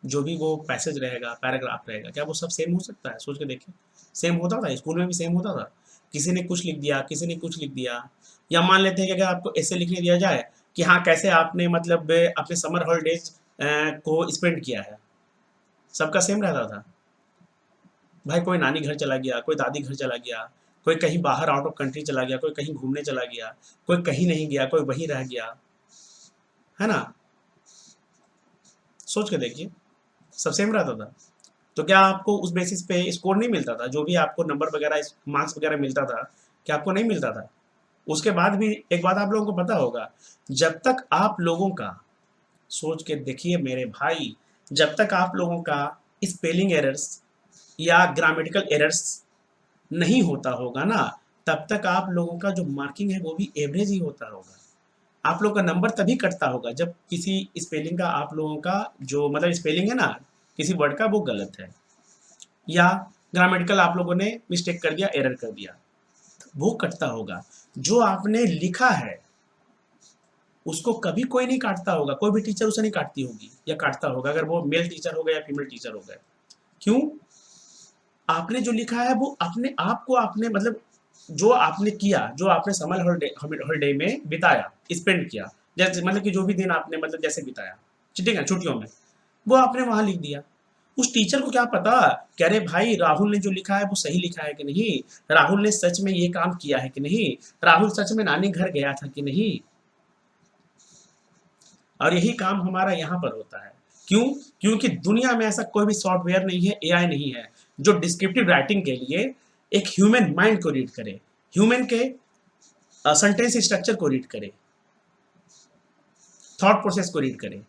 जो भी वो पैसेज रहेगा, पैराग्राफ रहेगा, क्या वो सब सेम हो सकता है? सोच के देखिए। सेम होता था, स्कूल में भी सेम होता था। किसी ने कुछ लिख दिया, किसी ने कुछ लिख दिया। या मान लेते हैं कि अगर आपको ऐसे लिखने दिया जाए कि हाँ, कैसे आपने मतलब अपने समर हॉलीडेज को स्पेंड किया है, सबका सेम रहता था। भाई कोई नानी घर चला गया, कोई दादी घर चला गया, कोई कहीं बाहर आउट ऑफ कंट्री चला गया, कोई कहीं घूमने चला गया, कोई कहीं नहीं गया, कोई वहीं रह गया, है ना। सोच के देखिए, सब सेम रहता था। तो क्या आपको उस बेसिस पे स्कोर नहीं मिलता था? जो भी आपको नंबर वगैरह, मार्क्स वगैरह मिलता था, क्या आपको नहीं मिलता था? उसके बाद भी एक बात आप लोगों को पता होगा, जब तक आप लोगों का, सोच के देखिए मेरे भाई, जब तक आप लोगों का स्पेलिंग एरर्स या ग्रामेटिकल एरर्स नहीं होता होगा ना, तब तक आप लोगों का जो मार्किंग है वो भी एवरेज ही होता होगा। आप लोग का नंबर तभी कटता होगा जब किसी स्पेलिंग का, आप लोगों का जो मतलब स्पेलिंग है ना किसी वर्ड का, वो गलत है, या ग्रामेटिकल आप लोगों ने मिस्टेक कर दिया, एरर कर दिया, वो कटता होगा। जो आपने लिखा है उसको कभी कोई नहीं काटता होगा, कोई भी टीचर उसे नहीं काटती होगी, या काटता होगा अगर वो मेल टीचर हो गया या फीमेल टीचर हो गया। क्यों? आपने जो लिखा है वो अपने आप को, आपने मतलब जो आपने किया, जो आपने समर हॉलिडे हॉलिडे में बिताया, स्पेंड किया, जैसे मतलब कि जो भी दिन आपने मतलब जैसे बिताया, ठीक है, छुट्टियों में, वो आपने वहां लिख दिया। उस टीचर को क्या पता कि अरे भाई राहुल ने जो लिखा है वो सही लिखा है कि नहीं, राहुल ने सच में ये काम किया है कि नहीं, राहुल सच में नानी घर गया था कि नहीं। और यही काम हमारा यहाँ पर होता है। क्यों? क्योंकि दुनिया में ऐसा कोई भी सॉफ्टवेयर नहीं है, एआई नहीं है, जो डिस्क्रिप्टिव राइटिंग के लिए एक ह्यूमन माइंड को रीड करे, ह्यूमन के सेंटेंस स्ट्रक्चर को रीड करे, थॉट प्रोसेस को रीड करे।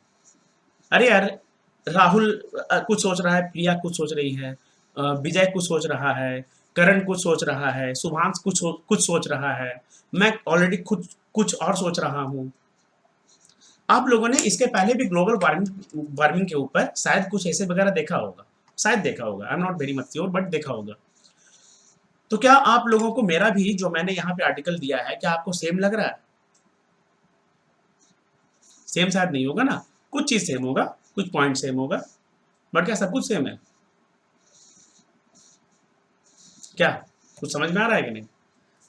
अरे यार, राहुल कुछ सोच रहा है, प्रिया कुछ सोच रही है, विजय कुछ सोच रहा है, करण कुछ सोच रहा है, शुभांश कुछ सोच रहा है, मैं ऑलरेडी खुद कुछ और सोच रहा हूँ। आप लोगों ने इसके पहले भी ग्लोबल वार्मिंग वार्मिंग के ऊपर शायद कुछ ऐसे वगैरह देखा होगा, शायद देखा होगा, I am not very much sure, but देखा होगा। तो क्या आप लोगों को मेरा भी जो मैंने यहाँ पे आर्टिकल दिया है, क्या आपको सेम लग रहा है? सेम शायद नहीं होगा ना, कुछ चीज सेम होगा, कुछ पॉइंट सेम होगा। बट क्या सब कुछ सेम है? क्या कुछ समझ में आ रहा है कि नहीं?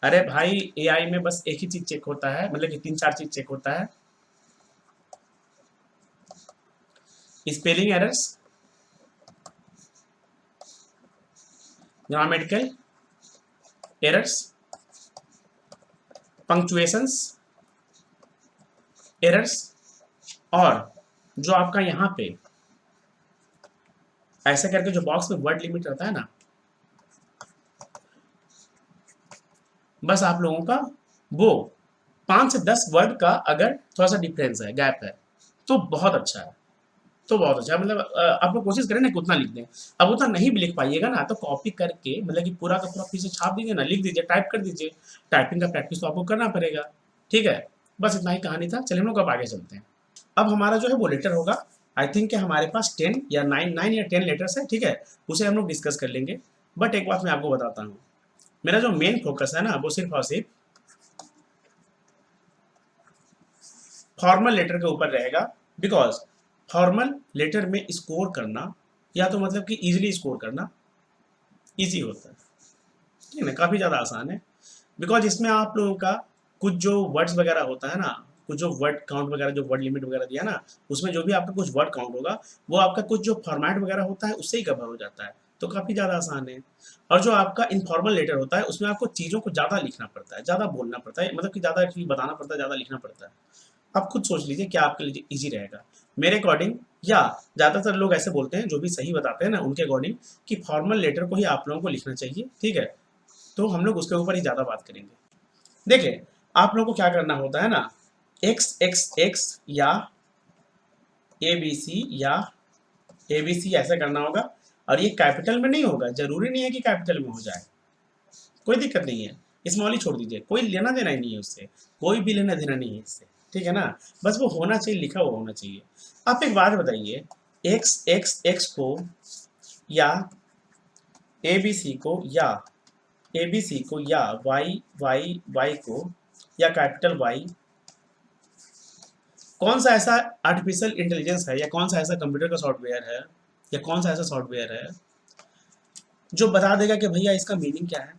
अरे भाई, एआई में बस एक ही चीज चेक होता है, मतलब कि तीन चार चीज चेक होता है। Spelling errors, grammatical errors, punctuations errors, और जो आपका यहाँ पे ऐसे करके जो बॉक्स में वर्ड लिमिट रहता है ना, बस आप लोगों का वो 5 से 10 वर्ड का अगर थोड़ा सा डिफरेंस है, गैप है, तो बहुत अच्छा है। तो बहुत अच्छा है, मतलब आप लोग कोशिश करें ना कि उतना लिख दें। अब उतना नहीं भी लिख पाइएगा ना, तो कॉपी करके मतलब कि पूरा का पूरा फिर से छाप दीजिए ना, लिख दीजिए, टाइप कर दीजिए। टाइपिंग का प्रैक्टिस तो आपको करना पड़ेगा। ठीक है, बस इतना ही कहानी था। चलिए हम लोग अब आगे चलते हैं। अब हमारा जो है वो लेटर होगा। आई थिंक कि हमारे पास 10 या 9 या 10 लेटर्स है। ठीक है, उसे हम लोग डिस्कस कर लेंगे। बट एक बात मैं आपको बताता हूँ, मेरा जो मेन फोकस है ना, वो सिर्फ और सिर्फ फॉर्मल लेटर के ऊपर रहेगा। बिकॉज फॉर्मल लेटर में स्कोर करना, या तो मतलब कि इजीली स्कोर करना इजी होता है। ठीक है ना, काफ़ी ज़्यादा आसान है। बिकॉज इसमें आप लोगों का कुछ जो वर्ड्स वगैरह होता है ना, कुछ जो वर्ड काउंट वगैरह, जो वर्ड लिमिट वगैरह दिया ना, उसमें जो भी आपका कुछ वर्ड काउंट होगा, वो आपका कुछ जो फॉर्मेट वगैरह होता है उससे ही कवर हो जाता है। तो काफ़ी ज़्यादा आसान है। और जो आपका इनफॉर्मल लेटर होता है, उसमें आपको चीज़ों को ज़्यादा लिखना पड़ता है, ज़्यादा बोलना पड़ता है, मतलब कि ज़्यादा एक्चुअली बताना पड़ता है, ज़्यादा लिखना पड़ता है। आप खुद सोच लीजिए क्या आपके लिए ईज़ी रहेगा। मेरे अकॉर्डिंग, या ज़्यादातर लोग ऐसे बोलते हैं जो भी सही बताते हैं ना, उनके अकॉर्डिंग, कि फॉर्मल लेटर को ही आप लोगों को लिखना चाहिए। ठीक है, तो हम लोग उसके ऊपर ही ज़्यादा बात करेंगे। देखिए, आप लोगों को क्या करना होता है ना, एक्स एक्स एक्स या ए बी सी या ए बी सी ऐसे करना होगा। और ये कैपिटल में नहीं होगा, जरूरी नहीं है कि कैपिटल में हो जाए, कोई दिक्कत नहीं है। स्मॉल ही छोड़ दीजिए, कोई लेना देना ही नहीं है उससे, कोई भी लेना देना नहीं है इससे। ठीक है ना, बस वो होना चाहिए, लिखा हुआ होना चाहिए। आप एक बात बताइए, एक्स एक्स एक्स को या ए बी सी को या ए बी सी को या वाई वाई वाई को या कैपिटल वाई, कौन सा ऐसा आर्टिफिशियल इंटेलिजेंस है, या कौन सा ऐसा कंप्यूटर का सॉफ्टवेयर है, या कौन सा ऐसा सॉफ्टवेयर है जो बता देगा कि भैया इसका मीनिंग क्या है?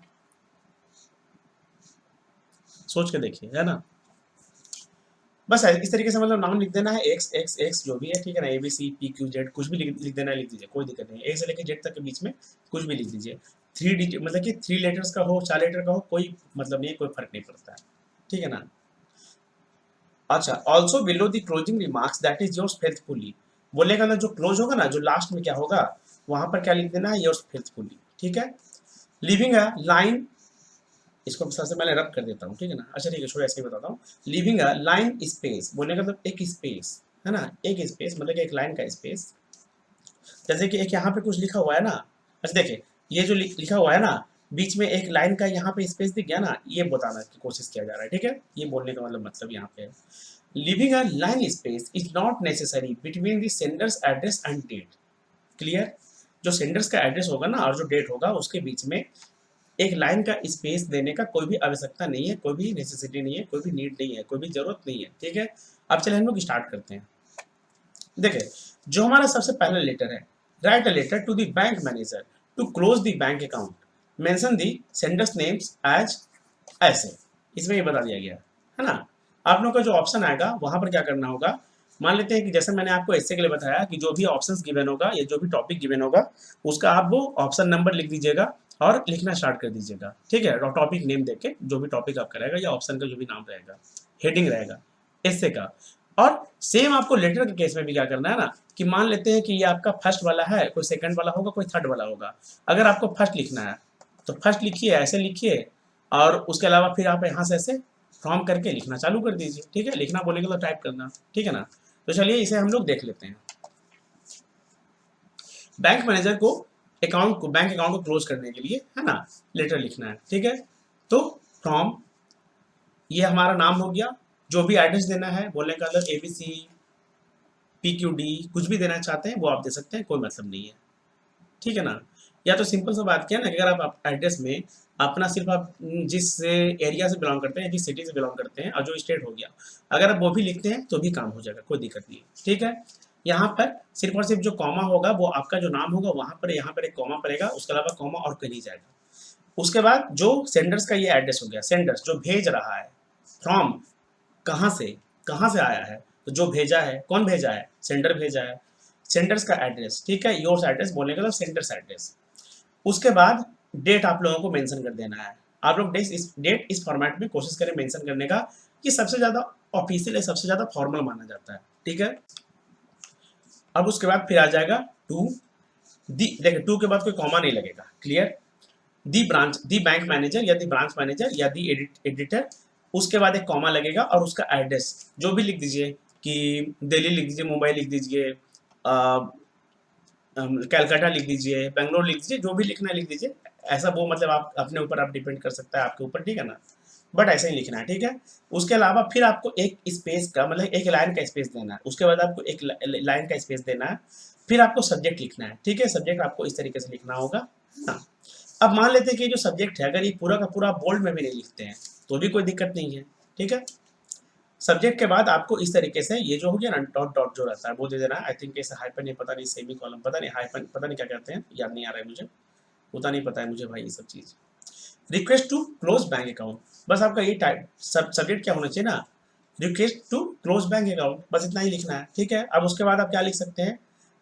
सोच के देखिए, है ना। बस इस तरीके से मतलब नाम लिख देना है, एक्स एक्स एक्स जो भी है, ठीक है ना, A B C P Q Z, कुछ भी लिख देना है, लिख दीजिए, कोई दिक्कत नहीं। ए से लेकर जेड तक के बीच में कुछ भी लिख दीजिए। 3 डिजिट, मतलब कि 3 लेटर्स का हो, 4 लेटर का हो, कोई मतलब नहीं, कोई फर्क नहीं पड़ता है। ठीक है ना। अच्छा, also below the closing remarks that is yours faithfully, बोलने का अंदर जो क्लोज होगा ना, जो लास्ट में क्या होगा, वहां पर क्या लिख देना है, योर्स फेथफुली। ठीक है, लिविंग अ लाइन, इसको सबसे पहले रब कर देता हूँ, ठीक है ना। अच्छा ठीक है, छोड़ो, ऐसे ही बताता हूँ। लिविंग अ लाइन स्पेस, बोलने का मतलब एक स्पेस, है ना, एक स्पेस मतलब कि एक लाइन का स्पेस। जैसे कि एक यहाँ पे कुछ लिखा हुआ है ना, अच्छा देखिए, ये जो लिखा हुआ है ना, बीच में एक लाइन का यहाँ पे स्पेस दिख गया ना, ये बताना की कोशिश किया जा रहा है। ठीक है, ये बोलने का मतलब यहाँ पे है, leaving a line space is not necessary between the sender's address and date. Clear, जो सेंडर्स का एड्रेस होगा ना और जो डेट होगा, उसके बीच में एक लाइन का स्पेस देने का कोई भी आवश्यकता नहीं है, कोई भी नेसेसिटी नहीं है, कोई भी नीड नहीं है, कोई भी जरूरत नहीं है। ठीक है, अब चले हम लोग स्टार्ट करते हैं। देखिए, जो हमारा सबसे पहला लेटर है, write a letter to the bank manager to close the bank account, mention the sender's names as, ऐसे इसमें ये बता दिया गया है ना। आप लोग का जो ऑप्शन आएगा वहां पर क्या करना होगा, मान लेते हैं कि जैसे मैंने आपको ऐसे के लिए बताया कि जो भी ऑप्शंस गिवन होगा या जो भी टॉपिक गिवन होगा, उसका आप वो ऑप्शन नंबर लिख दीजिएगा और लिखना स्टार्ट कर दीजिएगा। ठीक है, टॉपिक नेम देके जो भी टॉपिक आपका रहेगा या ऑप्शन का जो भी नाम रहेगा, हेडिंग रहेगा ऐसे का। और सेम आपको लेटर के केस में भी क्या करना है ना, कि मान लेते हैं कि ये आपका फर्स्ट वाला है, कोई सेकंड वाला होगा, कोई थर्ड वाला होगा। अगर आपको फर्स्ट लिखना है तो फर्स्ट लिखिए, ऐसे लिखिए, और उसके अलावा फिर आप यहाँ से ऐसे फ्रॉम करके लिखना चालू कर दीजिए। ठीक है, लिखना बोलेंगे तो टाइप करना। ठीक है ना, तो चलिए इसे हम लोग देख लेते हैं। बैंक मैनेजर को अकाउंट को, बैंक अकाउंट को क्लोज करने के लिए, है ना, लेटर लिखना है। ठीक है, तो फ्रॉम, ये हमारा नाम हो गया, जो भी एड्रेस देना है, बोलने का मतलब ABC PQD, कुछ भी देना चाहते हैं वो आप दे सकते हैं, कोई मतलब नहीं है। ठीक है ना, या तो सिंपल सा बात किया ना कि अगर आप एड्रेस में अपना सिर्फ आप जिस एरिया से बिलोंग करते हैं, जिस सिटी से बिलोंग करते हैं, और जो स्टेट हो गया, अगर आप वो भी लिखते हैं तो भी काम हो जाएगा, कोई दिक्कत नहीं है। ठीक है, यहाँ पर सिर्फ और सिर्फ जो कॉमा होगा वो आपका जो नाम होगा वहाँ पर यहाँ पर एक कॉमा पड़ेगा, उसके अलावा कॉमा और कहीं नहीं जाएगा। उसके बाद जो सेंडर्स का ये एड्रेस हो गया, सेंडर्स जो भेज रहा है, फ्रॉम कहाँ से आया है, तो जो भेजा है कौन भेजा है, सेंडर भेजा है, सेंडर्स का एड्रेस, ठीक है, योर्स एड्रेस बोलने का तो सेंडर्स एड्रेस। उसके बाद डेट आप लोगों को मेंशन कर देना है। आप लोग डेट इस फॉर्मेट में कोशिश करें मेंशन करने का, कि सबसे ज़्यादा ऑफिशियल है, सबसे ज़्यादा फॉर्मल माना जाता है, ठीक है। अब उसके बाद फिर आ जाएगा टू दी, देखिए टू के बाद कोई कॉमा नहीं लगेगा, क्लियर। दी बैंक मैनेजर या दी ब्रांच मैनेजर या दी एडिटर, उसके बाद एक कॉमा लगेगा और उसका एड्रेस जो भी लिख दीजिए, कि दिल्ली लिख दीजिए, मुंबई लिख दीजिए, कैलकाटा लिख दीजिए, बेंगलोर लिख दीजिए, जो भी लिखना है लिख दीजिए। ऐसा वो मतलब आप अपने ऊपर आप डिपेंड कर सकता है, आपके ऊपर, ठीक है ना, बट ऐसे ही लिखना है, ठीक है। उसके अलावा फिर आपको एक स्पेस का मतलब एक लाइन का स्पेस देना है, उसके बाद आपको एक लाइन का स्पेस देना है, फिर आपको सब्जेक्ट लिखना है, ठीक है। सब्जेक्ट आपको इस तरीके से लिखना होगा, हाँ। अब मान लेते हैं कि जो सब्जेक्ट है अगर ये पूरा का पूरा बोल्ड में भी नहीं लिखते हैं तो भी कोई दिक्कत नहीं है, ठीक है। सब्जेक्ट के बाद आपको इस तरीके से ये जो हो गया ना डॉट डॉट जो रहता है वो दे देना है। आई थिंक ऐसे हाइपन, ये पता नहीं सेमी कॉलम, पता नहीं हाइपन, पता नहीं क्या कहते हैं, याद नहीं आ रहा है मुझे, उतना नहीं पता है मुझे भाई ये सब चीज़। Request to close bank account, बस आपका ये टाइप सब्जेक्ट क्या होना चाहिए ना, request to close bank account, बस इतना ही लिखना है, ठीक है। अब उसके बाद आप क्या लिख सकते हैं,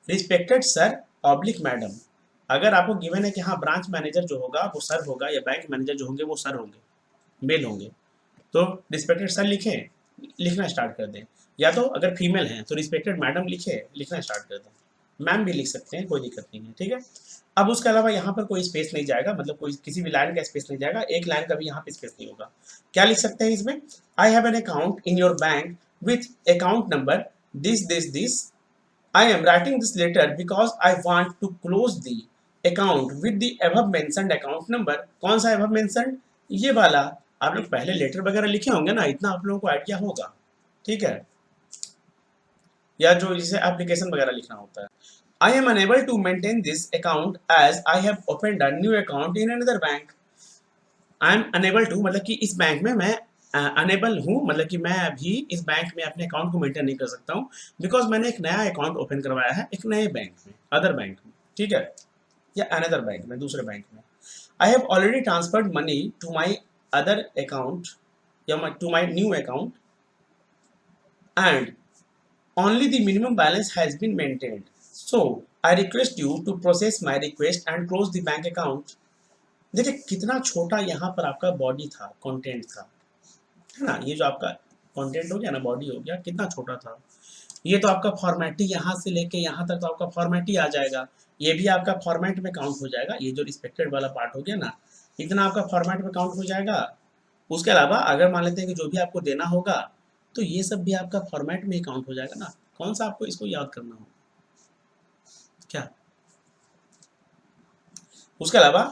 रिस्पेक्टेड सर ऑब्लिक मैडम। अगर आपको गिवन है कि हाँ ब्रांच मैनेजर जो होगा वो सर होगा, या बैंक मैनेजर जो होंगे वो सर होंगे, मेल होंगे, तो रिस्पेक्टेड सर लिखें, लिखना स्टार्ट कर दें। या तो अगर फीमेल हैं तो रिस्पेक्टेड मैडम लिखे, लिखना स्टार्ट कर दें। मैम भी लिख सकते हैं, कोई दिक्कत नहीं है, ठीक है। अब उसके अलावा यहाँ पर कोई स्पेस नहीं जाएगा, मतलब कोई किसी भी लाइन का स्पेस नहीं जाएगा, एक लाइन का भी यहाँ पे स्पेस नहीं होगा। क्या लिख सकते हैं इसमें, I have an account in your bank with account number this, I am writing this letter because I want to close the account with the above mentioned account number. कौन सा अबव मेंशन्ड, ये वाला। आप लोग पहले letter वगैरह लिखे होंगे ना, इतना आप लोगों को आइडिया होगा, ठीक है, या जो जिसे एप्लीकेशन वगैरह लिखना होता है। I am unable to maintain this account as I have opened a new account in another bank. I am unable to मतलब कि इस बैंक में मैं अनेबल हूँ, मतलब कि मैं अभी इस बैंक में अपने अकाउंट को मेंटेन नहीं कर सकता हूँ, बिकॉज मैंने एक नया अकाउंट ओपन करवाया है एक नए बैंक में, अदर बैंक में, ठीक है, या अनदर बैंक में, दूसरे बैंक में। I have already transferred money to my other account या to my new account and only the minimum balance has been maintained. So I request you to process my request and close the bank account. देखिए कितना छोटा यहाँ पर आपका body था, content था, है ना, ये जो आपका कंटेंट हो गया ना, बॉडी हो गया, कितना छोटा था। ये तो आपका फॉर्मेटिंग यहाँ से लेके यहाँ तक तो आपका फॉर्मेट ही आ जाएगा, ये भी आपका फॉर्मेट में काउंट हो जाएगा। ये जो रिस्पेक्टेड वाला पार्ट हो गया ना, इतना आपका फॉर्मेट में काउंट हो जाएगा। उसके अलावा अगर मान लेते हैं कि जो भी आपको देना होगा तो ये सब भी आपका फॉर्मेट में ही काउंट हो जाएगा ना। कौन सा आपको इसको याद करना हो क्या। उसके अलावा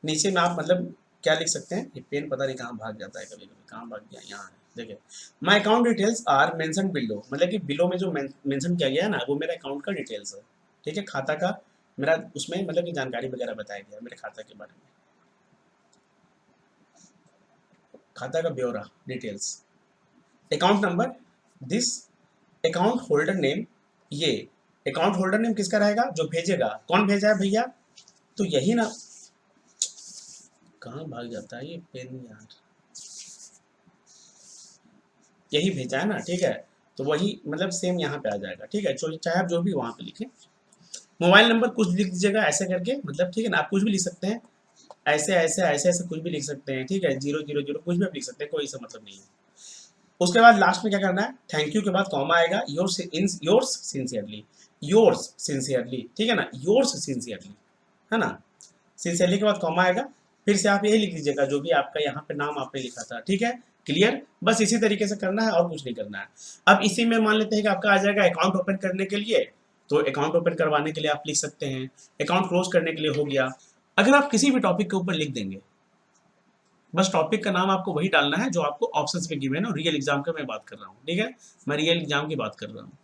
नीचे में आप मतलब क्या लिख सकते हैं, ये पेन पता नहीं कहाँ भाग जाता है, कभी कभी कहाँ भाग गया, यहाँ है, देखिए my account details are mention below, मतलब कि बिलो में जो मेंशन किया गया है ना वो मेरा अकाउंट का डिटेल्स है, ठीक है, खाता का मेरा उसमें मतलब कि जानकारी वगैरह बताया गया मेरे खाता के बारे में, खाता का ब्यौरा details, account number this, account holder name, ये अकाउंट होल्डर नेम किसका रहेगा, जो भेजेगा, कौन भेजा है भैया, तो यही ना, कहाँ भाग जाता है ये पेन यार, यही भेजा है ना, ठीक है, तो वही मतलब सेम यहाँ पे आ जाएगा, ठीक है, चाहे आप जो भी वहाँ पे लिखें। मोबाइल नंबर कुछ लिख दीजिएगा ऐसे करके, मतलब ठीक है ना, आप कुछ भी लिख सकते हैं, ऐसे ऐसे ऐसे ऐसे कुछ भी लिख सकते हैं, ठीक है, 000 कुछ भी आप लिख सकते हैं, कोई ऐसा मतलब नहीं है। उसके बाद लास्ट में क्या करना है, थैंक यू के बाद कॉमा आएगा, योर्स सिंसियरली, योर्स सिंसियरली, ठीक है ना, योर्स सिंसियरली, है ना, सिंसियरली के बाद कॉमा आएगा, फिर से आप यही लिख दीजिएगा जो भी आपका यहाँ पे नाम आपने लिखा था, ठीक है, क्लियर, बस इसी तरीके से करना है और कुछ नहीं करना है। अब इसी में मान लेते हैं कि आपका आ जाएगा अकाउंट ओपन करने के लिए, तो अकाउंट ओपन करवाने के लिए आप लिख सकते हैं, अकाउंट क्लोज करने के लिए हो गया। अगर आप किसी भी टॉपिक के ऊपर लिख देंगे, बस टॉपिक का नाम आपको वही डालना है जो आपको ऑप्शंस में गिवन है, और रियल एग्जाम का मैं बात कर रहा हूँ, ठीक है, मैं रियल एग्जाम की बात कर रहा हूँ।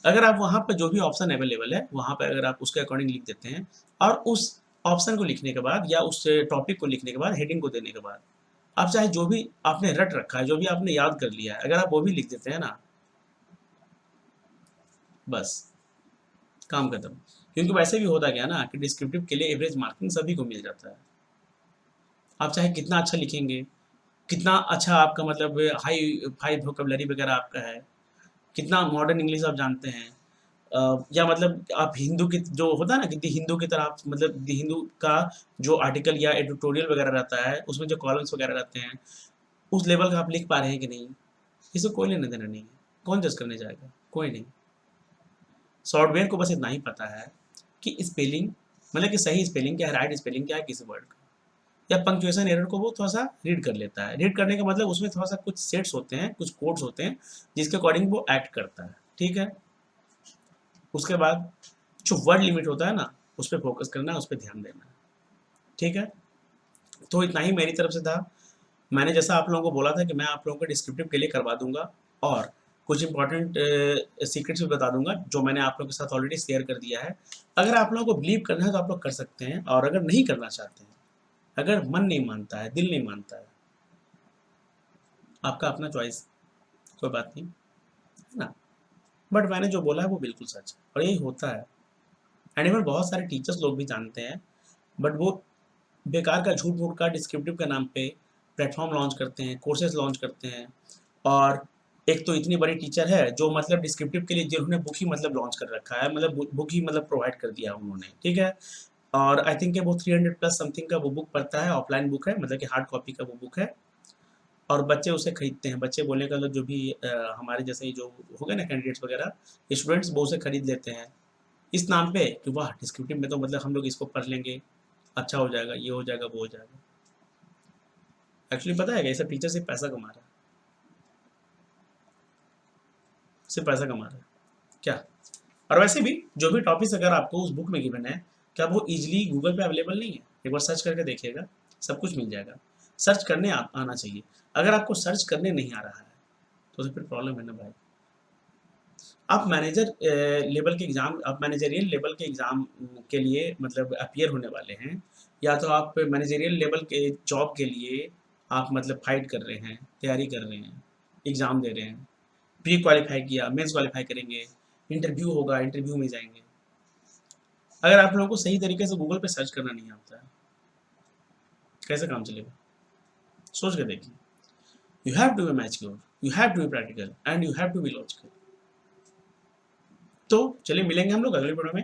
अगर आप वहाँ पर जो भी ऑप्शन अवेलेबल है वहाँ पर अगर आप उसके अकॉर्डिंग लिख देते हैं, और उस ऑप्शन को लिखने के बाद या उस टॉपिक को लिखने के बाद हेडिंग को देने के बाद आप चाहे जो भी आपने रट रखा है, जो भी आपने याद कर लिया है, अगर आप वो भी लिख देते हैं ना, बस काम खत्म। क्योंकि वैसे भी होता क्या है ना कि डिस्क्रिप्टिव के लिए एवरेज मार्किंग सभी को मिल जाता है। आप चाहे कितना अच्छा लिखेंगे, कितना अच्छा आपका मतलब हाई हाई वोकैब्युलरी वगैरह आपका है, कितना मॉडर्न इंग्लिश आप जानते हैं, या मतलब आप हिंदू की जो होता है ना कि दी हिंदू की तरह आप मतलब दी हिंदू का जो आर्टिकल या एडिटोरियल वगैरह रहता है, उसमें जो कॉलम्स वगैरह रहते हैं, उस लेवल का आप लिख पा रहे हैं कि नहीं, इससे कोई लेना देना नहीं है। कौन जज करने जाएगा? कोई नहीं। सॉफ्टवेयर को बस इतना ही पता है कि स्पेलिंग मतलब कि सही स्पेलिंग क्या है, राइट स्पेलिंग क्या है किसी वर्ड का, या पंक्चुएशन एरर को वो थोड़ा-सा रीड कर लेता है। रीड करने का मतलब उसमें थोड़ा-सा कुछ सेट्स होते हैं, कुछ कोड्स होते हैं, जिसके अकॉर्डिंग वो एक्ट करता है, ठीक है? उसके बाद जो वर्ड लिमिट होता है ना, उस पे फ़ोकस करना है, उस पे ध्यान देना है, ठीक है? तो इतना ही मेरी तरफ से था। मैंने जैसा आप लोगों को बोला था कि मैं आप लोगों को डिस्क्रिप्टिव के लिए करवा दूँगा और कुछ इम्पोर्टेंट सीक्रेट्स भी बता दूँगा, जो मैंने आप लोगों के साथ ऑलरेडी शेयर कर दिया है। अगर आप लोगों को बिलीव करना है, तो आप लोग कर सकते हैं और अगर नहीं करना चाहते हैं, अगर मन नहीं मानता है, दिल नहीं मानता है, आपका अपना चॉइस, कोई बात नहीं, है ना? बट मैंने जो बोला है वो बिल्कुल सच है और यही होता है। एंड इवन बहुत सारे टीचर्स लोग भी जानते हैं, बट वो बेकार का झूठ-मूठ का डिस्क्रिप्टिव के नाम पे प्लेटफ़ॉर्म लॉन्च करते हैं, कोर्सेज़ लॉन्च करते हैं और एक तो इतनी बड़ी टीचर है जो मतलब डिस्क्रिप्टिव के लिए जिन्होंने बुक ही मतलब लॉन्च कर रखा है, मतलब बुक ही मतलब प्रोवाइड कर दिया उन्होंने, ठीक है? और आई थिंक कि वो 300 प्लस समथिंग का वो बुक पड़ता है, ऑफलाइन बुक है, मतलब कि हार्ड कॉपी का वो बुक है और बच्चे उसे खरीदते हैं। बच्चे बोलने का मतलब जो भी हमारे जैसे ही जो हो गए ना कैंडिडेट्स वगैरह, स्टूडेंट्स वो उसे खरीद लेते हैं। इस नाम पे कि वाह! डिस्क्रिप्टिव में तो मतलब हम लोग इसको पढ़ लेंगे, अच्छा हो जाएगा, ये हो जाएगा, वो हो जाएगा। एक्चुअली पता है क्या? ये सब टीचर सिर्फ़ पैसा कमा रहा है, सिर्फ़ पैसा कमा रहा है। क्या? और वैसे भी जो भी टॉपिक्स अगर आपको उस बुक में गिवन है, क्या वो ईज़िली गूगल पे अवेलेबल नहीं है? एक बार सर्च करके देखिएगा, सब कुछ मिल जाएगा। सर्च करने आना चाहिए। अगर आपको सर्च करने नहीं आ रहा है, तो फिर प्रॉब्लम है ना भाई। आप मैनेजर लेवल के एग्ज़ाम आप मैनेजरियल लेवल के एग्ज़ाम के लिए मतलब अपीयर होने वाले हैं, या तो आप मैनेजरियल लेवल के जॉब के लिए आप मतलब फाइट कर रहे हैं, तैयारी कर रहे हैं, एग्ज़ाम दे रहे हैं, प्री क्वालीफाई किया, मेंस क्वालीफाई करेंगे, इंटरव्यू होगा, इंटरव्यू में जाएँगे। अगर आप लोगों को सही तरीके से गूगल पे सर्च करना नहीं आता है, कैसे काम चलेगा? सोच के देखिए। You have to be mature, you have to be practical and you have to be logical. तो चलिए मिलेंगे हम लोग अगले वीडियो में।